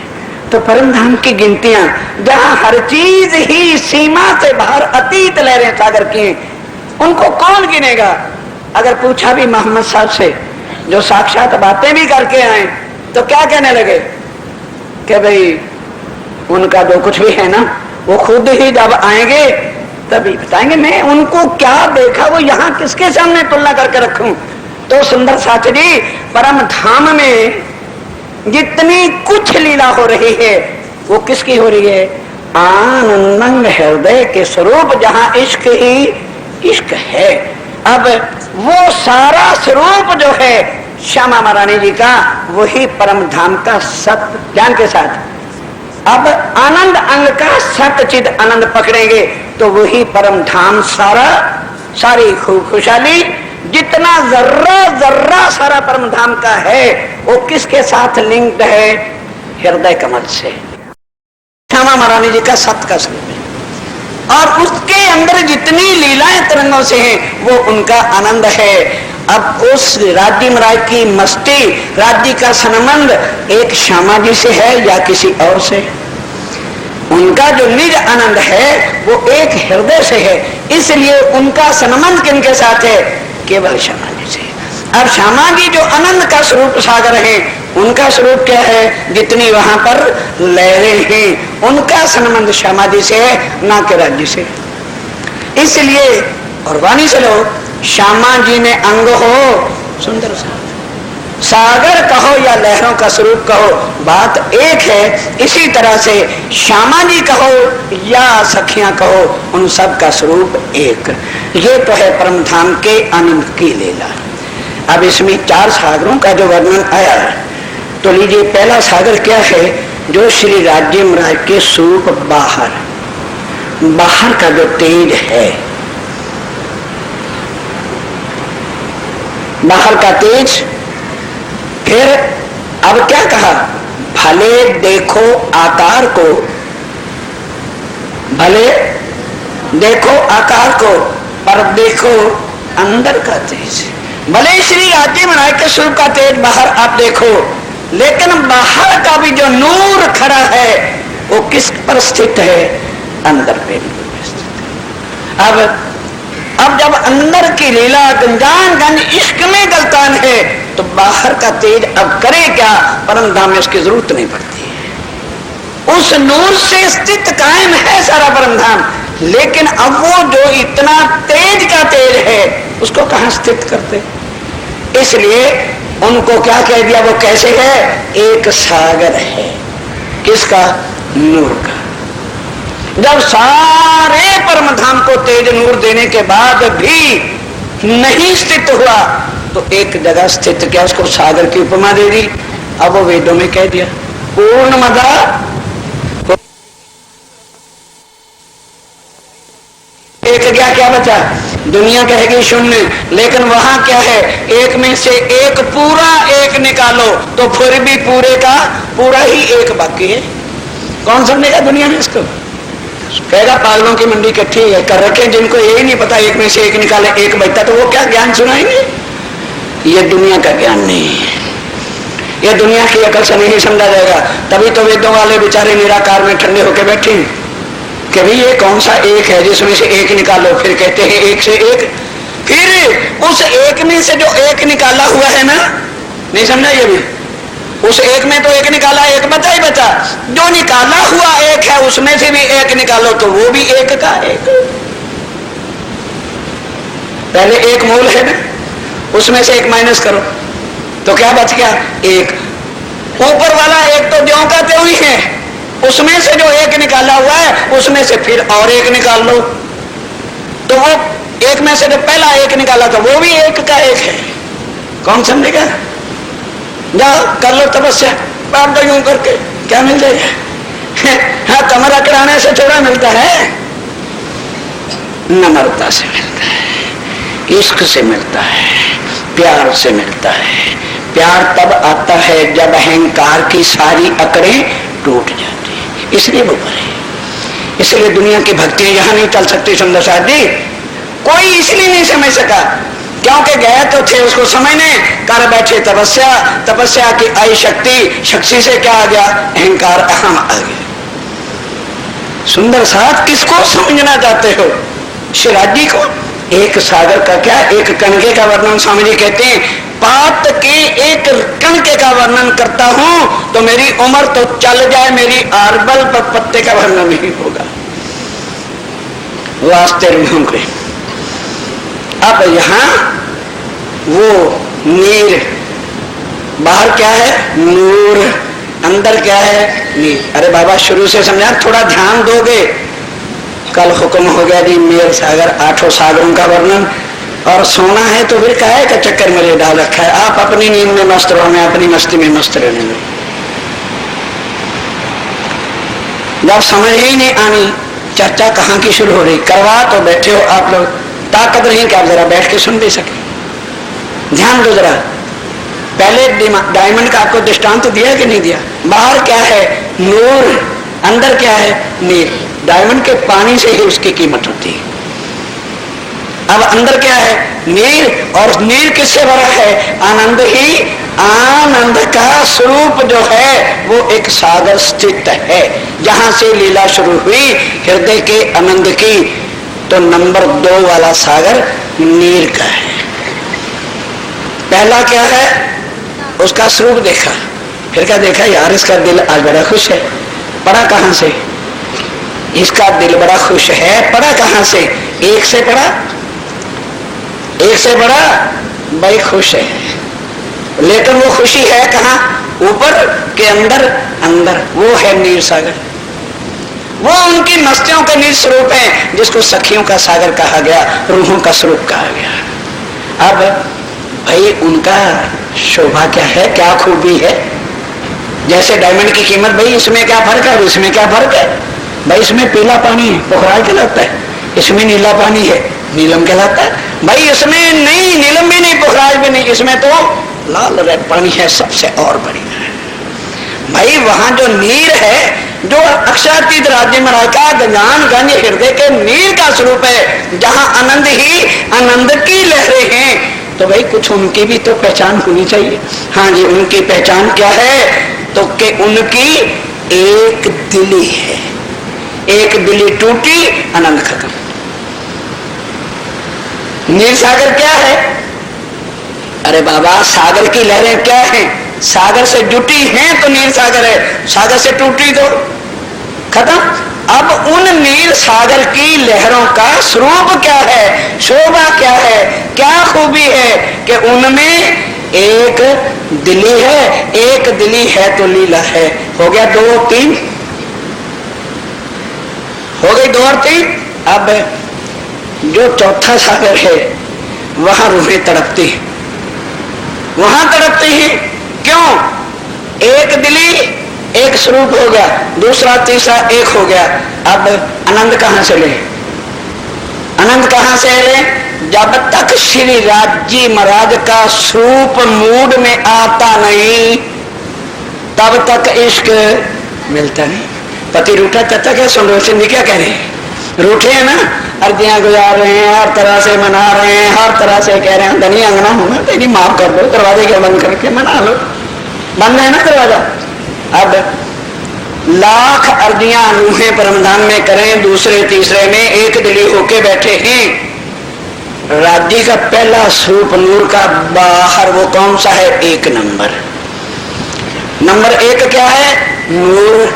तो परम धाम की गिनतियां, जहां हर चीज ही सीमा से बाहर अतीत लहरें सागर की, उनको कौन गिनेगा? अगर पूछा भी मोहम्मद साहब से, जो साक्षात बातें भी करके आए, तो क्या कहने लगे कि भाई उनका जो कुछ भी है ना, वो खुद ही जब आएंगे तभी बताएंगे। मैं उनको क्या देखा, वो यहाँ किसके सामने तुलना करके रखूं? तो सुंदर शास्त्री, परम धाम में जितनी कुछ लीला हो रही है वो किसकी हो रही है? आनंद हृदय के स्वरूप, जहां इश्क ही इश्क है। अब वो सारा स्वरूप जो है श्यामा महारानी जी का, वही परम धाम का सत्य ज्ञान के साथ, अब आनंद अंग का सतचिद आनंद पकड़ेंगे तो वही परम धाम सारा, सारी खुशहाली, जितना जर्रा जर्रा सारा परम धाम का है, वो किसके साथ लिंक्ड है? हृदय कमल से। श्यामा महारानी जी का सत्य का स्वरूप है, और उसके अंदर जितनी लीलाएं तरंगों से हैं वो उनका आनंद है। अब उस राज्य महाराज की मस्ती, राज्य का संबंध एक श्यामा जी से है या किसी और से? उनका जो निज आनंद है वो एक हृदय से है, इसलिए उनका संबंध किनके साथ है? केवल श्यामा जी से। अब श्यामा जी जो आनंद का स्वरूप सागर है, उनका स्वरूप क्या है? जितनी वहां पर लहरें हैं, उनका संबंध श्यामा जी से है, ना के राज्य से। इसलिए और वाणी से लो, श्यामा जी में अंग हो सुंदर सा, सागर कहो या लहरों का स्वरूप कहो, बात एक है। इसी तरह से श्यामा जी कहो या सखियां कहो, उन सब का स्वरूप एक। ये तो है परम धाम के आनंद की लीला। अब इसमें 4 सागरों का जो वर्णन आया, तो लीजिए पहला सागर क्या है? जो श्री राज्य महाराज के स्वरूप बाहर, बाहर का जो तेज है, बाहर का तेज। फिर अब क्या कहा? भले देखो आकार को, भले देखो आकार को, पर देखो अंदर का तेज। भले श्री राज्य महाराज के स्वरूप का तेज बाहर आप देखो, लेकिन बाहर का भी जो नूर खड़ा है वो किस पर स्थित है? अंदर पे स्थित है। अब जब अंदर की लीला गंजान गंज इश्क में गलतान है, तो बाहर का तेज अब करे क्या? परम धाम में उसकी जरूरत नहीं पड़ती है। उस नूर से स्थित कायम है सारा परम धाम, लेकिन अब वो जो इतना तेज का तेज है उसको कहां स्थित करते? इसलिए उनको क्या कह दिया? वो कैसे है? एक सागर है। किसका? नूर का। जब सारे परम धाम को तेज नूर देने के बाद भी नहीं स्थित हुआ, तो एक जगह स्थित किया, उसको सागर की उपमा दे दी। अब वो वेदों में कह दिया पूर्णमदा, एक गया क्या बचा? दुनिया कहेगी शून्य, लेकिन वहां क्या है? एक में से एक पूरा एक निकालो तो फिर भी पूरे का पूरा ही एक बाकी है। कौन समझेगा दुनिया में इसको? कहेगा पागलों की मंडी इकट्ठी है कर रखे, जिनको यही नहीं पता एक में से एक निकाले एक बचता, तो वो क्या ज्ञान सुनाएंगे? ये दुनिया का ज्ञान नहीं है, ये दुनिया की अकल से नहीं समझा जाएगा। तभी तो वेदों वाले बेचारे निराकार में ठंडे होकर बैठे हैं कि भाई ये कौन सा एक है जिसमें से एक निकालो। फिर कहते हैं एक से एक, फिर उस एक में से जो एक निकाला हुआ है ना, नहीं समझा? ये भी उस एक में तो एक निकाला, एक बचा ही बचा। जो निकाला हुआ एक है उसमें से भी एक निकालो तो वो भी एक का एक। पहले एक मूल है ना, उसमें से एक माइनस करो तो क्या बच गया? एक। ऊपर वाला एक तो ज्यों का त्यों ही है, उसमें से जो एक निकाला हुआ है उसमें से फिर और एक निकाल लो तो वो एक में से जो पहला एक निकाला था वो भी एक का एक है। कौन समझेगा? जाओ कर लो तपस्या, बात दो यूं करके, क्या मिल जाएगा? हाँ, कमर अकड़ाने से थोड़ा मिलता है, नम्रता से मिलता है, इश्क से मिलता है, प्यार से मिलता है। प्यार तब आता है जब अहंकार की सारी अकड़ें टूट जाती है, इसलिए वो बने। इसलिए दुनिया की भक्ति यहां नहीं चल सकती। सुंदर साहब जी, कोई इसलिए नहीं समझ सका क्योंकि गए तो थे उसको समझने, कर बैठे तपस्या, तपस्या की आई शक्ति, शक्ति से क्या आ गया? अहंकार, अहम आ गया। सुंदर साहब किसको समझना चाहते हो? शिवराज जी को? एक सागर का क्या, एक कणके का वर्णन स्वामी जी कहते हैं, पात के एक कणके का वर्णन करता हूं तो मेरी उम्र तो चल जाए, मेरी आरबल पर पत्ते का वर्णन नहीं होगा। वास्ते रूहों के। अब यहां वो नीर, बाहर क्या है? नूर, अंदर क्या है? नीर। अरे बाबा शुरू से समझा, थोड़ा ध्यान दोगे। कल हुक्म हो गया जी मेर सागर, 8 सागरों का वर्णन, और सोना है तो फिर काहे का चक्कर में डाल रखा है? आप अपनी नींद में मस्त रहो, मैं अपनी मस्ती में मस्त रहने में। जब समझ ही नहीं आनी चर्चा कहाँ की शुरू हो रही, करवा तो बैठे हो आप लोग, ताकत नहीं कि आप जरा बैठ के सुन भी सके। ध्यान दो जरा, पहले डायमंड का आपको दृष्टांत दिया कि नहीं दिया? बाहर क्या है? नूर, अंदर क्या है? नीर। डायमंड के पानी से ही उसकी कीमत होती है। अब अंदर क्या है? नीर। और नीर किससे भरा है? आनंद ही। आनंद का स्वरूप जो है वो एक सागर स्थित है, जहां से लीला शुरू हुई हृदय के आनंद की। तो नंबर 2 वाला सागर नीर का है। पहला क्या है? उसका स्वरूप देखा, फिर क्या देखा? यार इसका दिल आज बड़ा खुश है। पढ़ा कहां से? इसका दिल बड़ा खुश है, पढ़ा कहां से? एक से पढ़ा, एक से पढ़ा, भाई खुश है। लेकिन वो खुशी है कहां? ऊपर के अंदर? अंदर। वो है नीर सागर, वो उनकी मस्तियों का नीर स्वरूप है, जिसको सखियों का सागर कहा गया, रूहों का स्वरूप कहा गया। अब भाई उनका शोभा क्या है, क्या खूबी है? जैसे डायमंड की कीमत, भाई इसमें क्या फर्क है, इसमें क्या फर्क है? भाई इसमें पीला पानी है, पोखराज कहलाता है, इसमें नीला पानी है, नीलम कहलाता है। भाई इसमें नहीं, नीलम भी नहीं, पोखराज भी नहीं, इसमें तो लाल रेड पानी है, सबसे और बढ़िया है। भाई वहां जो नीर है, जो अक्षरातीत राज्य में का गजान गंज हृदय के नीर का स्वरूप है, जहां आनंद ही आनंद की लहरें हैं, तो भाई कुछ उनकी भी तो पहचान होनी चाहिए। हाँ जी, उनकी पहचान क्या है? तो कि उनकी एक दिली है, एक दिली टूटी, आनंद खत्म। नीर सागर क्या है? अरे बाबा सागर की लहरें क्या हैं? सागर से जुटी हैं तो नीर सागर है, सागर से टूटी तो खत्म। अब उन नीर सागर की लहरों का स्वरूप क्या है, शोभा क्या है, क्या खूबी है कि उनमें एक दिली है, एक दिली है तो लीला है। हो गया 2 और 3, हो गई 2 और 3। अब जो चौथा सागर है वहां रूहें तड़पती, वहां तड़पते हैं। क्यों? एक दिली एक स्वरूप हो गया, दूसरा तीसरा एक हो गया। अब आनंद कहां से ले? आनंद कहां से ले? जब तक श्री राजी महाराज का स्वरूप मूड में आता नहीं तब तक इश्क मिलता नहीं। पति रूठा तब तक सुन रहे सिंधी क्या कह रहे हैं? रूठे हैं ना, अर्जियां गुजार रहे हैं, हर तरह से मना रहे हैं, हर तरह से कह रहे हैं धनी अंगना हूं तेरी माफ कर दो, दरवाजे के बंद करके मना लो। बंद है ना दरवाजा। अब लाख अर्जियां अनूहे परमधाम में करें, दूसरे तीसरे में एक दिली होके बैठे हैं। राज्य का पहला स्वरूप नूर का बाहर वो कौन सा है? एक नंबर। नंबर एक क्या है? नूर।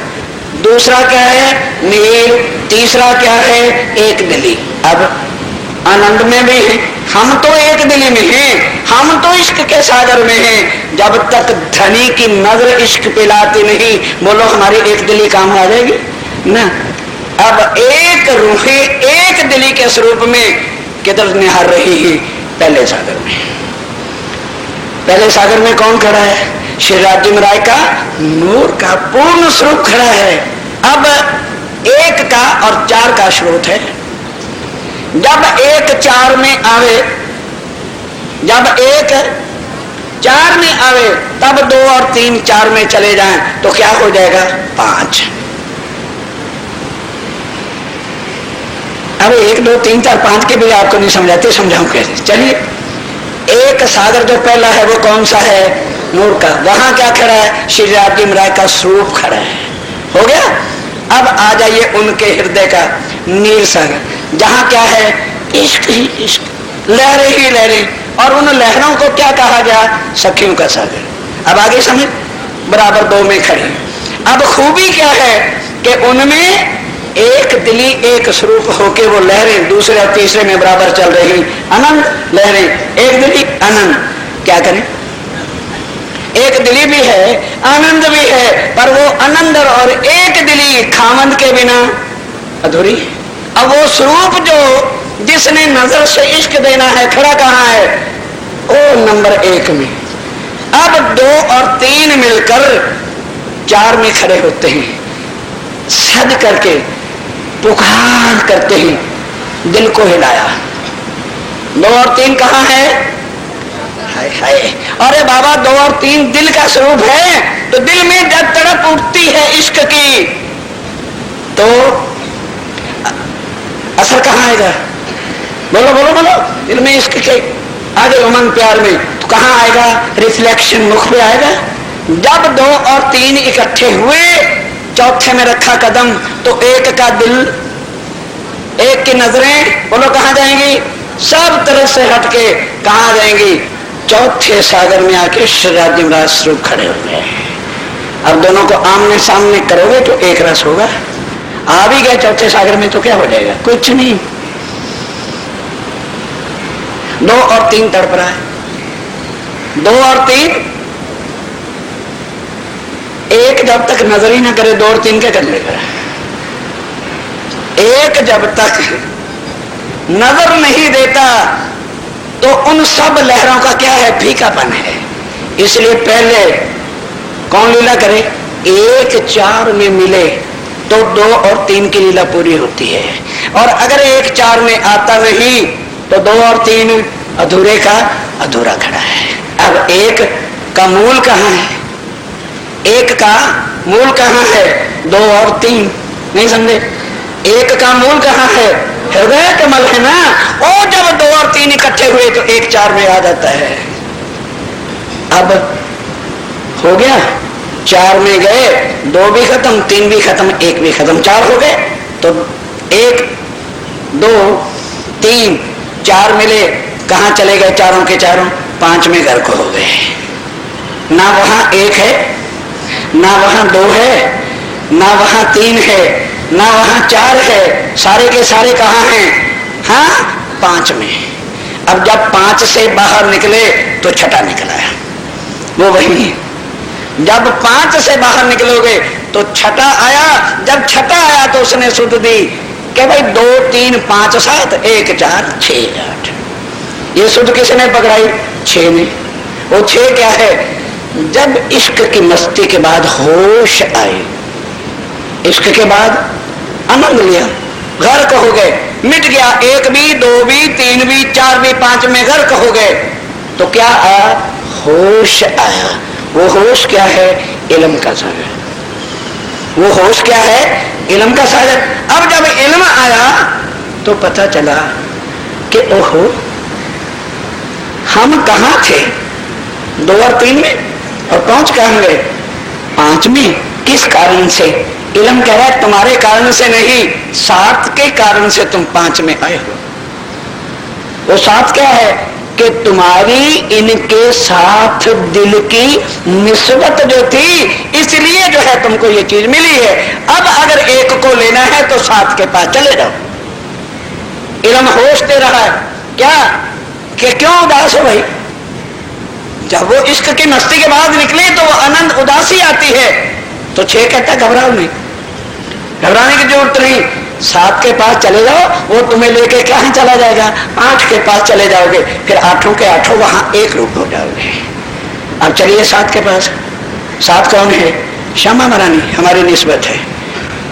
दूसरा क्या है? नील। तीसरा क्या है? एक दिली। अब आनंद में भी है, हम तो एक दिली में हैं, हम तो इश्क के सागर में हैं। जब तक धनी की नजर इश्क पिलाती नहीं, बोलो हमारी एक दिली काम आ जाएगी ना। अब एक रूहे एक दिली के स्वरूप में किधर निहार रही है? पहले सागर में। पहले सागर में कौन खड़ा है? श्री राज्य राय का नूर का पूर्ण स्वरूप खड़ा है। अब एक का और चार का स्रोत है। जब एक चार में आवे, जब एक चार में आवे तब दो और तीन चार में चले जाएं तो क्या हो जाएगा? पांच। अब एक दो तीन चार पांच के भी आपको नहीं समझाते, समझाऊं कैसे? चलिए, एक सागर जो पहला है वो कौन सा है? नूर का। वहां क्या खड़ा है? श्री राज्य राय का स्वरूप खड़ा है। हो गया। अब आ जाइए उनके हृदय का नील सागर, जहां क्या है? इश्क ही इश्क, लहरें ही लहरें। और उन लहरों को क्या कहा गया? सखियों का सागर। अब आगे समझ, बराबर दो में खड़े। अब खूबी क्या है कि उनमें एक दिली एक स्वरूप होके वो लहरें दूसरे तीसरे में बराबर चल रही। अनंत लहरें, एक दिली अनंत। क्या करें? एक दिली भी है, आनंद भी है, पर वो आनंद और एक दिली खामंद के बिना अधूरी। अब वो स्वरूप जो जिसने नजर से इश्क देना है खड़ा कहाँ है? ओ नंबर एक में। अब दो और तीन मिलकर चार में खड़े होते हैं, सज करके पुकार करते हैं, दिल को हिलाया। दो और तीन कहाँ है? हाय हाय। अरे बाबा, दो और तीन दिल का स्वरूप है, तो दिल में जब तड़प उठती है इश्क की तो असर कहाँ आएगा? बोलो बोलो बोलो। दिल में इश्क के आगे उमंग प्यार में तो कहाँ आएगा? रिफ्लेक्शन मुख पे आएगा। जब दो और तीन इकट्ठे हुए, चौथे में रखा कदम, तो एक का दिल, एक की नजरें बोलो कहाँ जाएंगी? सब तरफ से हटके कहाँ जाएंगी? चौथे सागर में आके श्री राज्य महाराज स्वरूप खड़े हो गए। अब दोनों को आमने सामने करोगे तो एक रस होगा। आ भी गए चौथे सागर में तो क्या हो जाएगा? कुछ नहीं। दो और तीन तड़प रहा है, दो और तीन। एक जब तक नजर ही ना करे, दो और तीन क्या कर लेगा? एक जब तक नजर नहीं देता तो उन सब लहरों का क्या है? फीकापन है। इसलिए पहले कौन लीला करे? एक चार में मिले तो दो और तीन की लीला पूरी होती है। और अगर एक चार में आता नहीं तो दो और तीन अधूरे का अधूरा खड़ा है। अब एक का मूल कहाँ है? एक का मूल कहाँ है? दो और तीन। नहीं समझे? एक का मूल कहाँ है? हृदय कमल है ना। और जब दो और तीन इकट्ठे हुए तो एक चार में आ जाता है। अब हो गया, चार में गए, दो भी खत्म, तीन भी खत्म, एक भी खत्म, चार हो गए। तो एक दो तीन चार मिले, कहाँ चले गए चारों के चारों? पांच में घर को हो गए। ना वहां एक है, ना वहां दो है, ना वहां तीन है, ना वहां चार है, सारे के सारे कहाँ हैं? हाँ, पांच में। अब जब पांच से बाहर निकले तो छठा निकला है, वो वही है। जब पांच से बाहर निकलोगे तो छठा आया। जब छठा आया तो उसने सुध दी कि भाई दो तीन पांच सात, एक चार छह आठ। ये सुध किसने पकड़ाई? छह ने। वो 6 क्या है? जब इश्क की मस्ती के बाद होश आए, इश्क के बाद आनंद लिया, गर्क हो गए, मिट गया, 1 भी 2 भी 3 भी 4 भी 5 में गर्क हो गए, तो क्या आया? होश आया। वो होश क्या है? इल्म का सागर। वो होश क्या है? इल्म का सागर। अब जब इल्म आया तो पता चला कि ओहो, हम कहाँ थे? 2 और 3 में, और पहुंच कहाँ गए? 5 में। किस कारण से? इल्म कह रहा है तुम्हारे कारण से नहीं, 7 के कारण से तुम 5 में आए हो। वो 7 क्या है? कि तुम्हारी इनके साथ दिल की निस्बत जो थी, इसलिए जो है तुमको ये चीज मिली है। अब अगर एक को लेना है तो 7 के पास चले जाओ। इल्म होश दे रहा है क्या? कि क्यों उदास हो भाई? जब वो इश्क की मस्ती के बाद निकले तो वो आनंद उदासी आती है। तो 6 कहता है घबराओ नहीं, घबराने की जरूरत नहीं, 7 के पास चले जाओ, वो तुम्हें लेके कहाँ चला जाएगा? 8 के पास चले जाओगे, फिर 8 के 8 वहां एक रूप हो जाओगे। अब चलिए 7 के पास। 7 कौन है? श्यामा महारानी हमारी निस्बत है।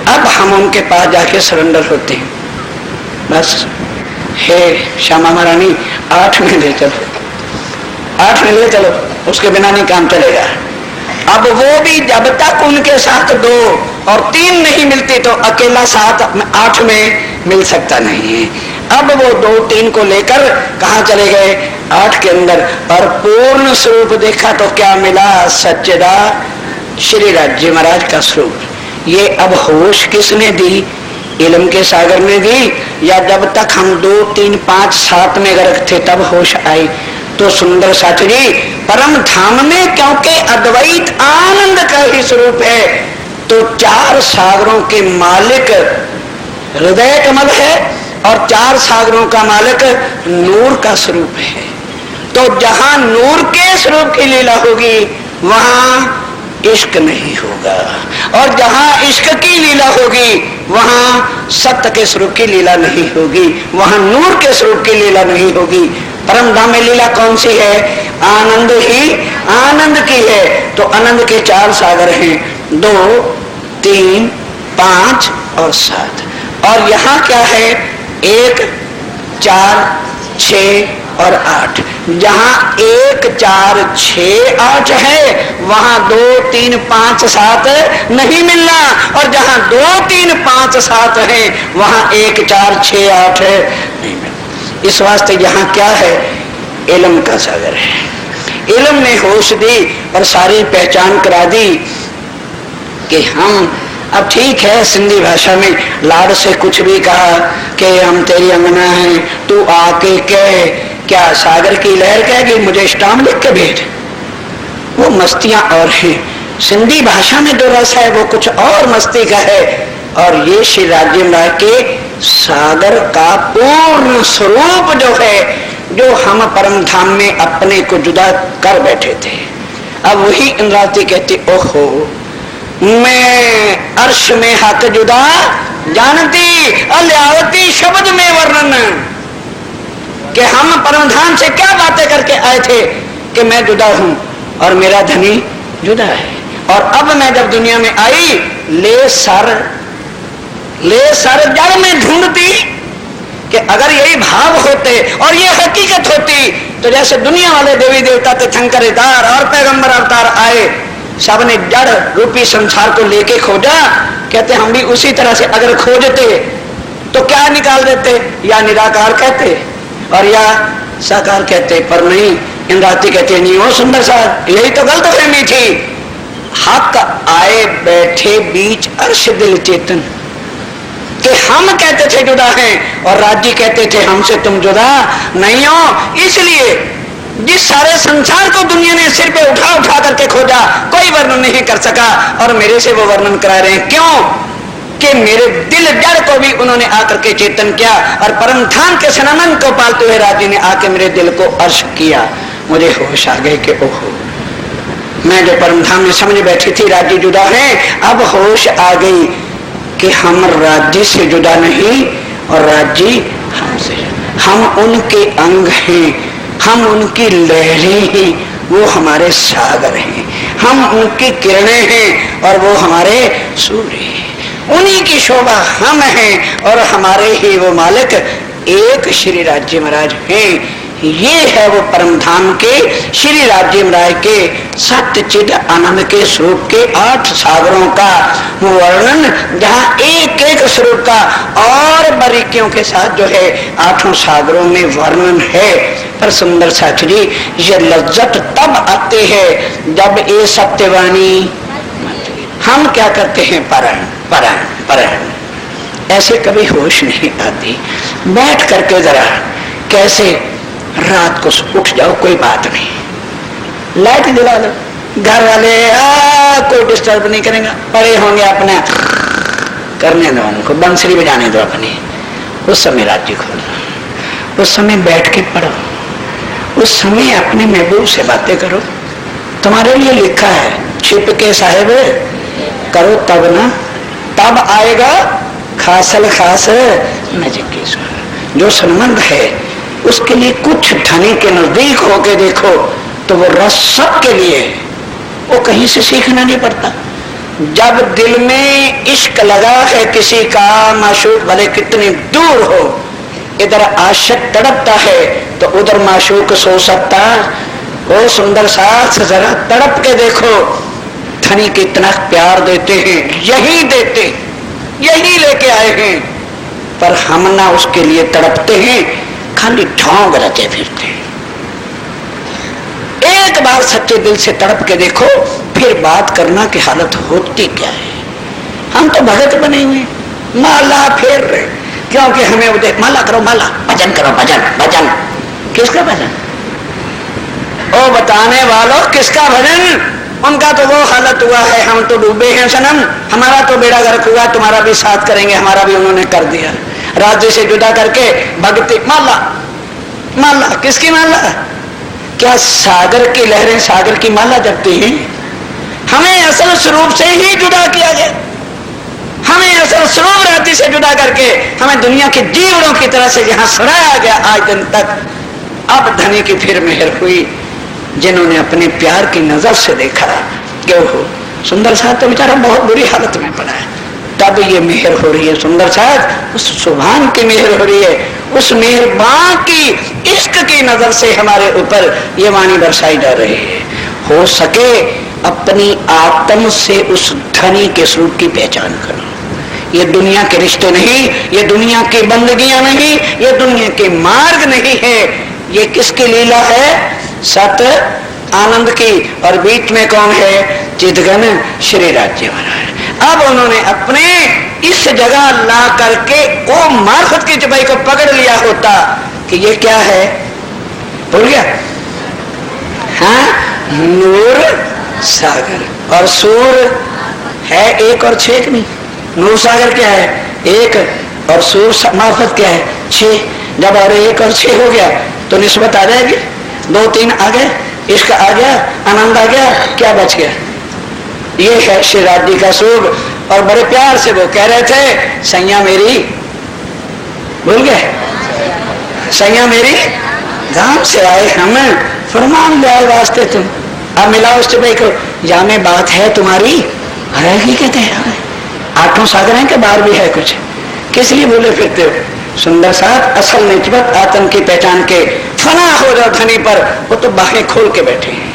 अब हम उनके पास जाके सरेंडर होते हैं। बस हे श्यामा महारानी 8 में ले चलो, 8 में ले चलो, उसके बिना नहीं काम चलेगा। अब वो भी जब तक उनके साथ 2 और 3 नहीं मिलती तो अकेला 7 8 में मिल सकता नहीं है। अब वो 2 3 को लेकर कहाँ चले गए? 8 के अंदर। और पूर्ण स्वरूप देखा तो क्या मिला? सच्चिदा श्री राज्य महाराज का स्वरूप। ये अब होश किसने दी? इल्म के सागर ने दी, या जब तक हम 2 3 5 7 में गर्क थे तब होश आई? तो सुंदर साथ जी परम धाम में क्योंकि अद्वैत आनंद का ही स्वरूप है, तो 4 सागरों के मालिक हृदय कमल है और 4 सागरों का मालिक नूर का स्वरूप है। तो जहां नूर के स्वरूप की लीला होगी वहां इश्क नहीं होगा, और जहां इश्क की लीला होगी वहां सत्य के स्वरूप की लीला नहीं होगी, वहां नूर के स्वरूप की लीला नहीं होगी। परम धाम में लीला कौन सी है? आनंद ही आनंद की है। तो आनंद के 4 सागर हैं, 2 3 5 और 7। और यहाँ क्या है? 1 4 6 और 8। जहाँ 1 4 6 8 है वहां 2 3 5 7 नहीं मिलना, और जहां 2 3 5 7 है वहां 1 4 6 8 है नहीं मिलना। इस वास्ते यहाँ क्या है? इल्म का सागर है। इल्म ने होश दी और सारी पहचान करा दी कि हम अब ठीक है, सिंधी भाषा में लाड़ से कुछ भी कहा कि हम तेरी अंगना हैं, तू आके कह, क्या सागर की लहर कहेगी मुझे स्टाम्प लिख के भेज? वो मस्तियां और हैं। सिंधी भाषा में जो रस है वो कुछ और मस्ती का है, और ये श्री राज्य महाराज के सागर का पूर्ण स्वरूप जो है, जो हम परम धाम में अपने को जुदा कर बैठे थे। अब वही इंद्रावती कहती ओहो मैं अर्श में हक जुदा जानती, अल्यावती शब्द में वर्णन, कि हम परम धाम से क्या बातें करके आए थे कि मैं जुदा हूं और मेरा धनी जुदा है। और अब मैं जब दुनिया में आई ले सर जड़ में ढूंढती कि अगर यही भाव होते और ये हकीकत होती तो जैसे दुनिया वाले देवी देवता तीर्थंकर और पैगंबर अवतार आए, सबने जड़ रूपी संसार को लेके खोजा, कहते हम भी उसी तरह से अगर खोजते तो क्या निकाल देते? या निराकार कहते और या साकार कहते, पर नहीं। इंद्रावती कहते नहीं, वो सुंदर सा यही तो गलत फहमी थी। हक आए बैठे बीच अर्श दिल चेतन, कि हम कहते थे जुदा हैं और राज्य कहते थे हमसे तुम जुदा नहीं हो। इसलिए जिस सारे संसार को दुनिया ने सिर पे उठा उठा करके खोजा, कोई वर्णन नहीं कर सका, और मेरे से वो वर्णन करा रहे हैं। क्यों? कि मेरे दिल जड़ को भी उन्होंने आकर के चेतन किया, और परम धाम के सनानंद को पालते हुए राज्य ने आके मेरे दिल को अर्श किया। मुझे होश आ गए कि ओहो, मैं जो परम धाम में समझ बैठी थी राज्य जुदा है, अब होश आ गई कि हम राज्य से जुदा नहीं और राज्य हमसे, हम उनके अंग हैं, हम उनकी लहरें हैं, वो हमारे सागर हैं, हम उनकी किरणें हैं और वो हमारे सूर्य हैं। उन्हीं की शोभा हम हैं और हमारे ही वो मालिक एक श्री राज्य महाराज हैं। ये है वो परम धाम के श्री राज्य महाराज के सत्य चिद आनंद के स्वरूप के 8 सागरों का वर्णन, जहाँ एक एक स्वरूप का और बारीकियों के साथ जो है 8 सागरों में वर्णन है। पर सुंदर साथ जी, ये लज्जत तब आते हैं जब ये सत्यवाणी, हम क्या करते हैं, परण परण परण, ऐसे कभी होश नहीं आती। बैठ करके जरा कैसे रात को उठ जाओ, कोई बात नहीं, लाइट जला दो, घर वाले कोई डिस्टर्ब नहीं करेगा, पड़े होंगे अपने, करने दो उनको, बंसरी बजाने दो अपनी। उस समय राज्य खोलो, उस समय बैठ के पढ़ो, उस समय अपने महबूब से बातें करो। तुम्हारे लिए लिखा है, छिप के साहेब करो तब ना, तब आएगा खासल खास नजीक की स्वर। जो संबंध है उसके लिए कुछ धनी के नजदीक होके देखो तो वो रस सबके लिए, वो कहीं से सीखना नहीं पड़ता। जब दिल में इश्क लगा है किसी का, माशूक भले कितनी दूर हो, इधर आशिक तड़पता है तो उधर माशूक सो सकता। वो सुंदर साथ जरा तड़प के देखो, धनी कितना प्यार देते हैं, यही देते, यही लेके आए हैं, पर हम ना उसके लिए तड़पते हैं, खाली ढोंग रचे फिरते। एक बार सच्चे दिल से तड़प के देखो, फिर बात करना की हालत होती क्या है। हम तो भगत बने हुए, माला फेर रहे, क्योंकि हमें उधर माला करो, माला, भजन करो, भजन भजन। किसका भजन? ओ बताने वालों, किसका भजन? उनका तो वो हालत हुआ है, हम तो डूबे हैं सनम, हमारा तो बेड़ा गर्क हुआ, तुम्हारा भी साथ करेंगे, हमारा भी उन्होंने कर दिया। राज्य से जुदा करके भक्ति, माला माला, किसकी माला? क्या सागर की लहरें सागर की माला जपती हैं? हमें असल स्वरूप से ही जुदा किया गया, हमें असल स्वरूप रात्रि से जुदा करके हमें दुनिया के जीवड़ों की तरह से जहां सड़ाया गया आज दिन तक। अब धनी की फिर मेहर हुई, जिन्होंने अपने प्यार की नजर से देखा कि वो सुंदर साथ तो बेचारा बहुत बुरी हालत में पड़ा है, तब ये मेहर हो रही है। सुंदर साथ उस सुभान की मेहर हो रही है, उस मेहरबान की इश्क की नजर से हमारे ऊपर ये वाणी बरसाई जा रही है। हो सके अपनी आत्म से उस धनी के स्वरूप की पहचान करो। ये दुनिया के रिश्ते नहीं, ये दुनिया की बंदगियां नहीं, ये दुनिया के मार्ग नहीं है, ये किसकी लीला है? सत आनंद की। और बीच में कौन है? चिदघन श्री राज्य महाराज। अब उन्होंने अपने इस जगह ला करके वो मार्फत की चपाई को पकड़ लिया होता कि ये क्या है, भूल गया? हाँ, नूर सागर और सूर है एक और 6 नहीं। नूर सागर क्या है? 1 और सूर मार्फत क्या है? 6। जब और 1 और 6 हो गया तो निस्बत आ जाएगी, 2 3 आ गए, इश्क आ गया, आनंद आ गया, क्या बच गया? ये है श्री राज्य का सुख। और बड़े प्यार से वो कह रहे थे, सैया मेरी, भूल गए? सैया मेरी, धाम से आए हम, फरमान ले वास्ते तुम। अब मिला उस भाई को, या में बात है तुम्हारी, रहेगी कहते हैं। 8 सागर हैं कि बाहर भी है कुछ, किस लिए बोले फिरते हो? सुंदर साथ असल निस्बत आत्म की पहचान के फना हो जाओ धनी पर, वो तो बाहें खोल के बैठे हैं,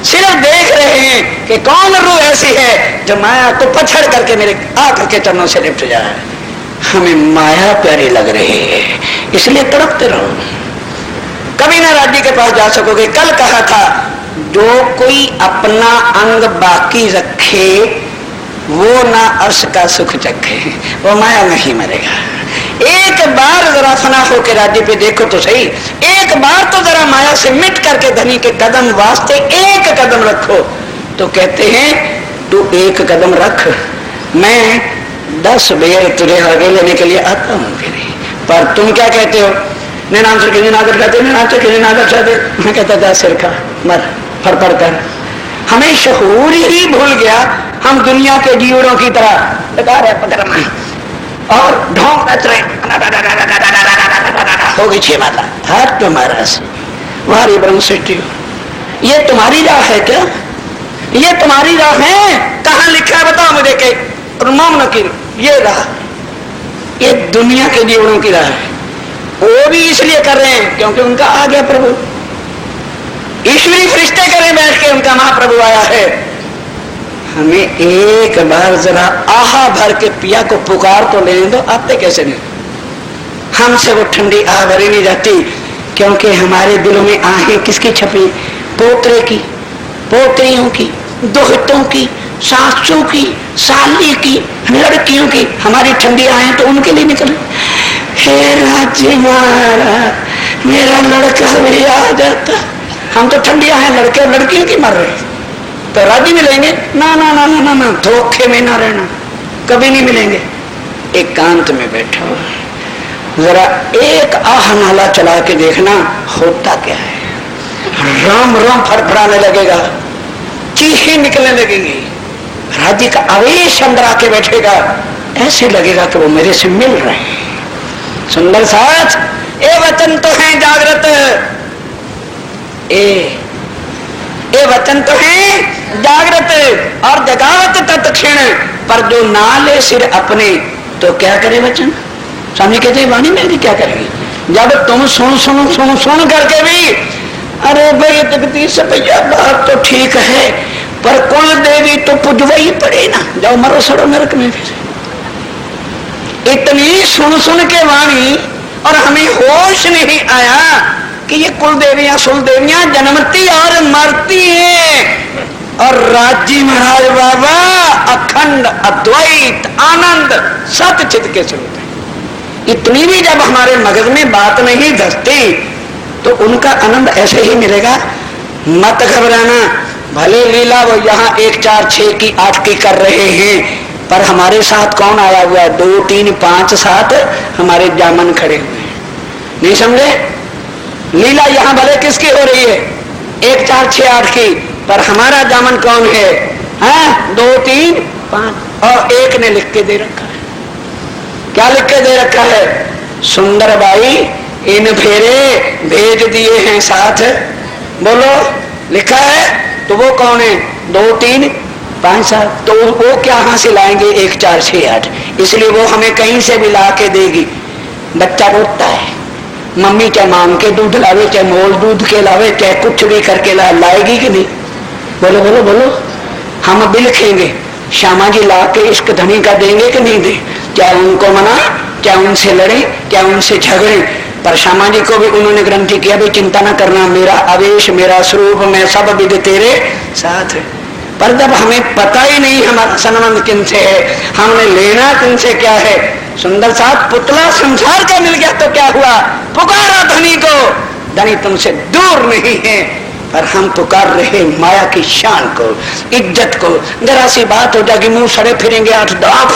सिर्फ देख रहे हैं कि कौन रूह ऐसी है जो माया को पछड़ करके मेरे आकर के चरणों से लिपट जाए। हमें माया प्यारी लग रही है, इसलिए तड़पते रहो, कभी ना राज्य के पास जा सकोगे। कल कहा था, जो कोई अपना अंग बाकी रखे वो ना अर्श का सुख चखे, वो माया में ही मरेगा। एक बार जरा फना होकर राज्य पे देखो तो सही, एक बार तो जरा माया से मिट करके धनी के कदम वास्ते एक कदम रखो। तो कहते हैं तू 1 कदम रख, मैं 10 बेर तुझे आगे लेने के लिए आता हूँ। पर तुम क्या कहते हो? नैनांतर के निनादर कहते, नैनांतर के निनादर चाहते। मैं कहता था सिर का मर फर पड़ कर, हमें शहूर ही भूल गया, हम दुनिया के जीवड़ों की तरह लगा रहे पकड़ और ढोंग नच रहे, हो गई 6 माला। हट तुम्हारा से वारी ब्रह्म सृष्टि हो, ये तुम्हारी राह है क्या? ये तुम्हारी राह है? कहाँ लिखा है बताओ मुझे के रुमाम नकीर ये राह, ये दुनिया के जीवनों की राह है। वो भी इसलिए कर रहे हैं क्योंकि उनका आ गया प्रभु। ईश्वरी फरिश्ते करें बैठ के उनका महाप्रभु आया है। हमें एक बार जरा आहा भर के पिया को पुकार तो लेने दो, आते कैसे नहीं? हमसे वो ठंडी आह भरी नहीं जाती क्योंकि हमारे दिलों में आहें किसकी छपी? पोतरे की, पोतरियों की, दोहतों की, सासों की, साली की, लड़कियों की। हमारी ठंडी आहें तो उनके लिए निकले। हे राज्य महाराज मेरा लड़का भी आ जाता। हम तो ठंडी आहें लड़के और लड़कियों की मर रहे, तो राजी मिलेंगे? ना ना ना ना ना, धोखे में ना रहना, कभी नहीं मिलेंगे। एकांत में बैठो, जरा एक आह नाला चला के देखना होता क्या है। राम राम फड़फड़ाने लगेगा, चीखें निकलने लगेंगी, राज्य का आवेश अंदर आके बैठेगा, ऐसे लगेगा कि वो मेरे से मिल रहे हैं। सुंदर साथ ये वचन तो है जागृत, ये वचन तो है जागृत और जगावत तत्क्षण, पर जो नाले सिर अपने तो क्या करे वचन। स्वामी कहते हैं वाणी मेरी क्या करेगी जब तुम सुन सुन सुन सुन करके भी अरे भाई जगदीश भैया बात तो ठीक है पर कुल देवी तो पुजवा ही पड़े ना, जाओ मरो सड़ो नरक में। फिर इतनी सुन सुन के वाणी और हमें होश नहीं आया कि ये कुल देवियां सुल देवियां जन्मती और मरती हैं और राज्य महाराज बाबा अखंड अद्वैत आनंद सतचित के स्वरूप है। इतनी भी जब हमारे मगज में बात नहीं धसती तो उनका आनंद ऐसे ही मिलेगा। मत घबराना, भले लीला वो यहाँ 1 4 6 की 8 की कर रहे हैं पर हमारे साथ कौन आया हुआ है? 2 3 5 7 हमारे जामन खड़े हुए हैं। नहीं समझे? लीला यहाँ भले किसकी हो रही है 1 4 6 8 की, पर हमारा जामन कौन है? हाँ 2 3 5 और एक ने लिख के दे रखा है। क्या लिख के दे रखा है? सुंदर बाई इन फेरे भेज दिए हैं साथ। बोलो लिखा है तो वो कौन है? 2 3 5 7। तो वो क्या हासिल आएंगे 1 4 6 8, इसलिए वो हमें कहीं से भी ला के देगी। बच्चा रोता है, मम्मी चाहे मांग के दूध लावे चाहे मोल दूध के लावे चाहे कुछ भी करके लाएगी कि नहीं? बोलो बोलो बोलो। हम भी लिखेंगे श्यामा जी ला के इश्क धनी का देंगे कि नहीं दे, चाहे उनको मना चाहे उनसे लड़े चाहे उनसे झगड़े। पर श्यामा जी को भी उन्होंने ग्रंथि किया भी चिंता न करना, मेरा आवेश मेरा स्वरूप मैं सब विद तेरे साथ है। पर जब हमें पता ही नहीं हमारा संबंध किनसे है, हमने लेना किनसे क्या है। सुंदर साथ पुतला संसार का मिल गया तो क्या हुआ? पुकारा धनी को, धनी तुमसे दूर नहीं है, पर हम पुकार रहे माया की शान को, इज्जत को। जरा सी बात हो जाएगी मुंह सड़े फिरेंगे 8 दांत।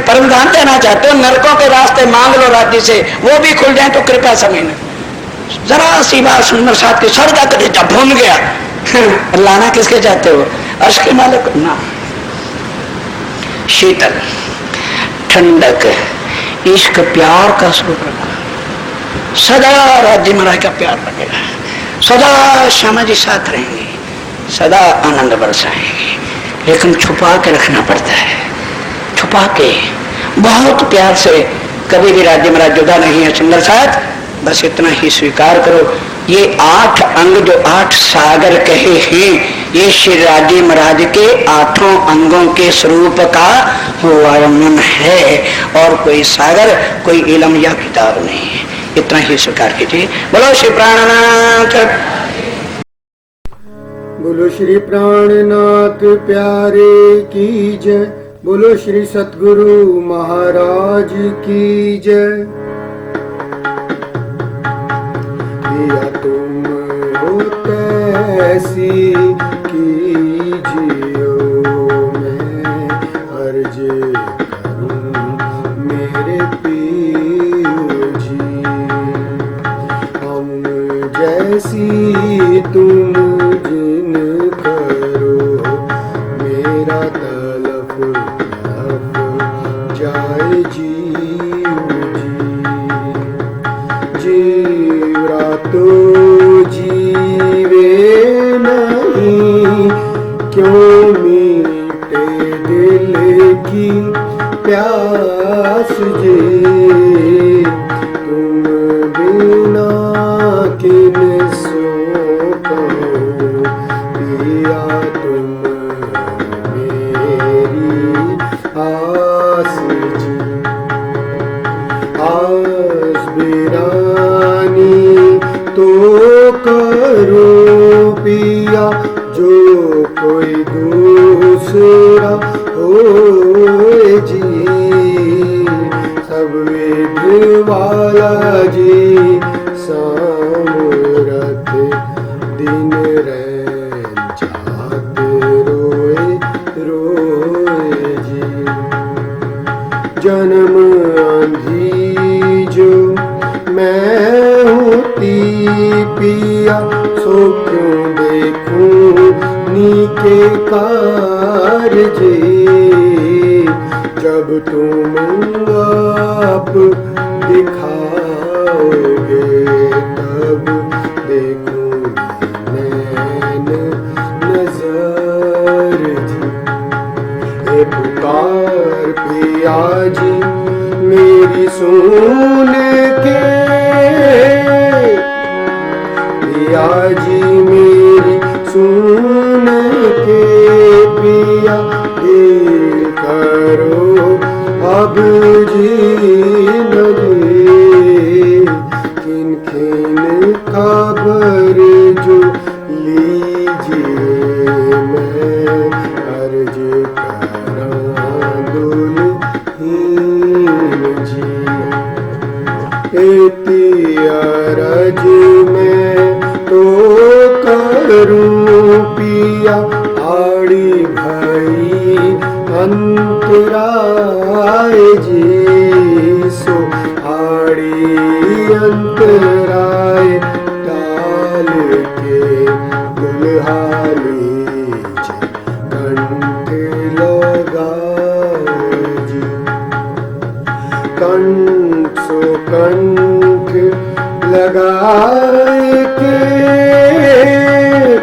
परम दान देना चाहते हो नरकों के रास्ते मांग लो राज्य से, वो भी खुल जाए तो कृपा समझना। जरा सी बात सुंदर साथ के सर का कलेजा भून गया। लाना किसके चाहते हो? अर्श के मालिक ना। शीतल ठंडक इश्क प्यार का स्वरूप रखा, सदा राज्य महाराज का प्यार लगेगा, सदा श्यामा जी साथ रहेंगे, सदा आनंद बरसाएंगे। लेकिन छुपा के रखना पड़ता है, छुपा के बहुत प्यार से। कभी भी राज्य महाराज जुदा नहीं है। सुंदर साथ बस इतना ही स्वीकार करो। ये 8 अंग जो 8 सागर कहे हैं ये श्री राज्य महाराज के 8 अंगों के स्वरूप का वर्णन है और कोई सागर कोई इलम या किताब नहीं है। इतना ही स्वीकार कीजिए। बोलो श्री प्राणनाथ, बोलो श्री प्राणनाथ प्यारे की जय, बोलो श्री सतगुरु महाराज की जय। या तुम हो तैसी कीजियो मैं अर्ज करूं मेरे पीर जी, हम जैसी तुम जिन करो मेरा तलफ जाए जीव जी, जीवरा तो जीवे प्यास जी, तुम बिना किन सो कहूँ पिया, तुम मेरी आस जी। आस बिरानी तो करो पिया, जो कोई दूसरा होए जी, सब वेद वाला जी, सामूरत दिन रैन जात रोए रोए जी। जन्म आंधी जो मैं होती पिया, सो क्यों देखूं नीके कारजे, जब तुम आप दिखाओगे तब देखूं नैन नजर जी। हे पुकार पिया जी मेरी सुन के, पिया जी मेरी सुन के पिया, दिल करो अब जी नगे, किन किन खबर जो लीजिए, मैं अर्ज करा दुल्हीन जी। एती अरज में तो करूं पिया, आड़ी भई अंतराय जी, सो आड़ी अंतराय टाल के दुल्हाली कंठ लगाए जी। कंठ सो कंठ लगाए के,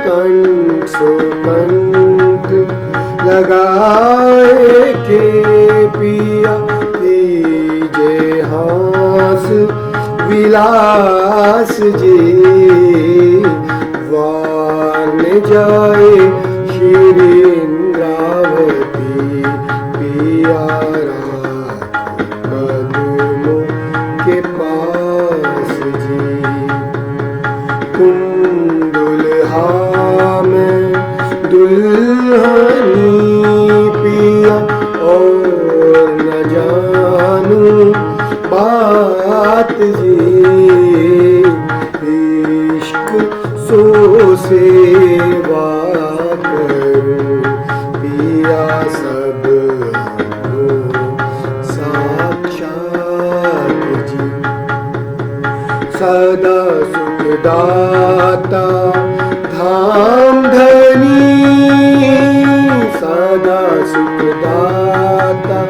कंठ सो कंठ लगाए के पिया, कीजे हास विलास जी, वार न जाए श्री इंद्रावती पिया, कदमों के पास जी। तुम दुल्हा में दुल्हनी पिया, और न जानू बात जी, इश्क सो सेवा करूं पिया, सब साक्षात जी। सदा सुखदाता धाम धनी, सदा सुखदाता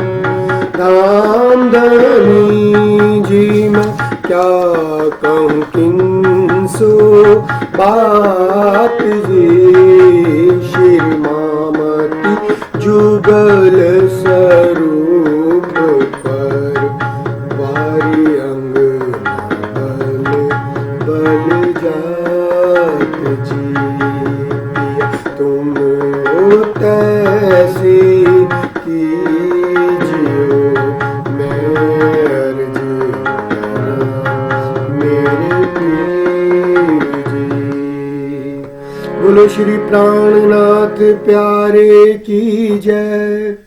धाम धनी जी, मैं क्या कहूँ किनसो बात जी। श्री मामती जुगल स्वरूप पर, वारी अंग बल बल जात जी। तुम तैसे कीजियो, मैं अर्ज करा मेरे पीर जी। बोलो श्री प्राणनाथ प्यारे की जय।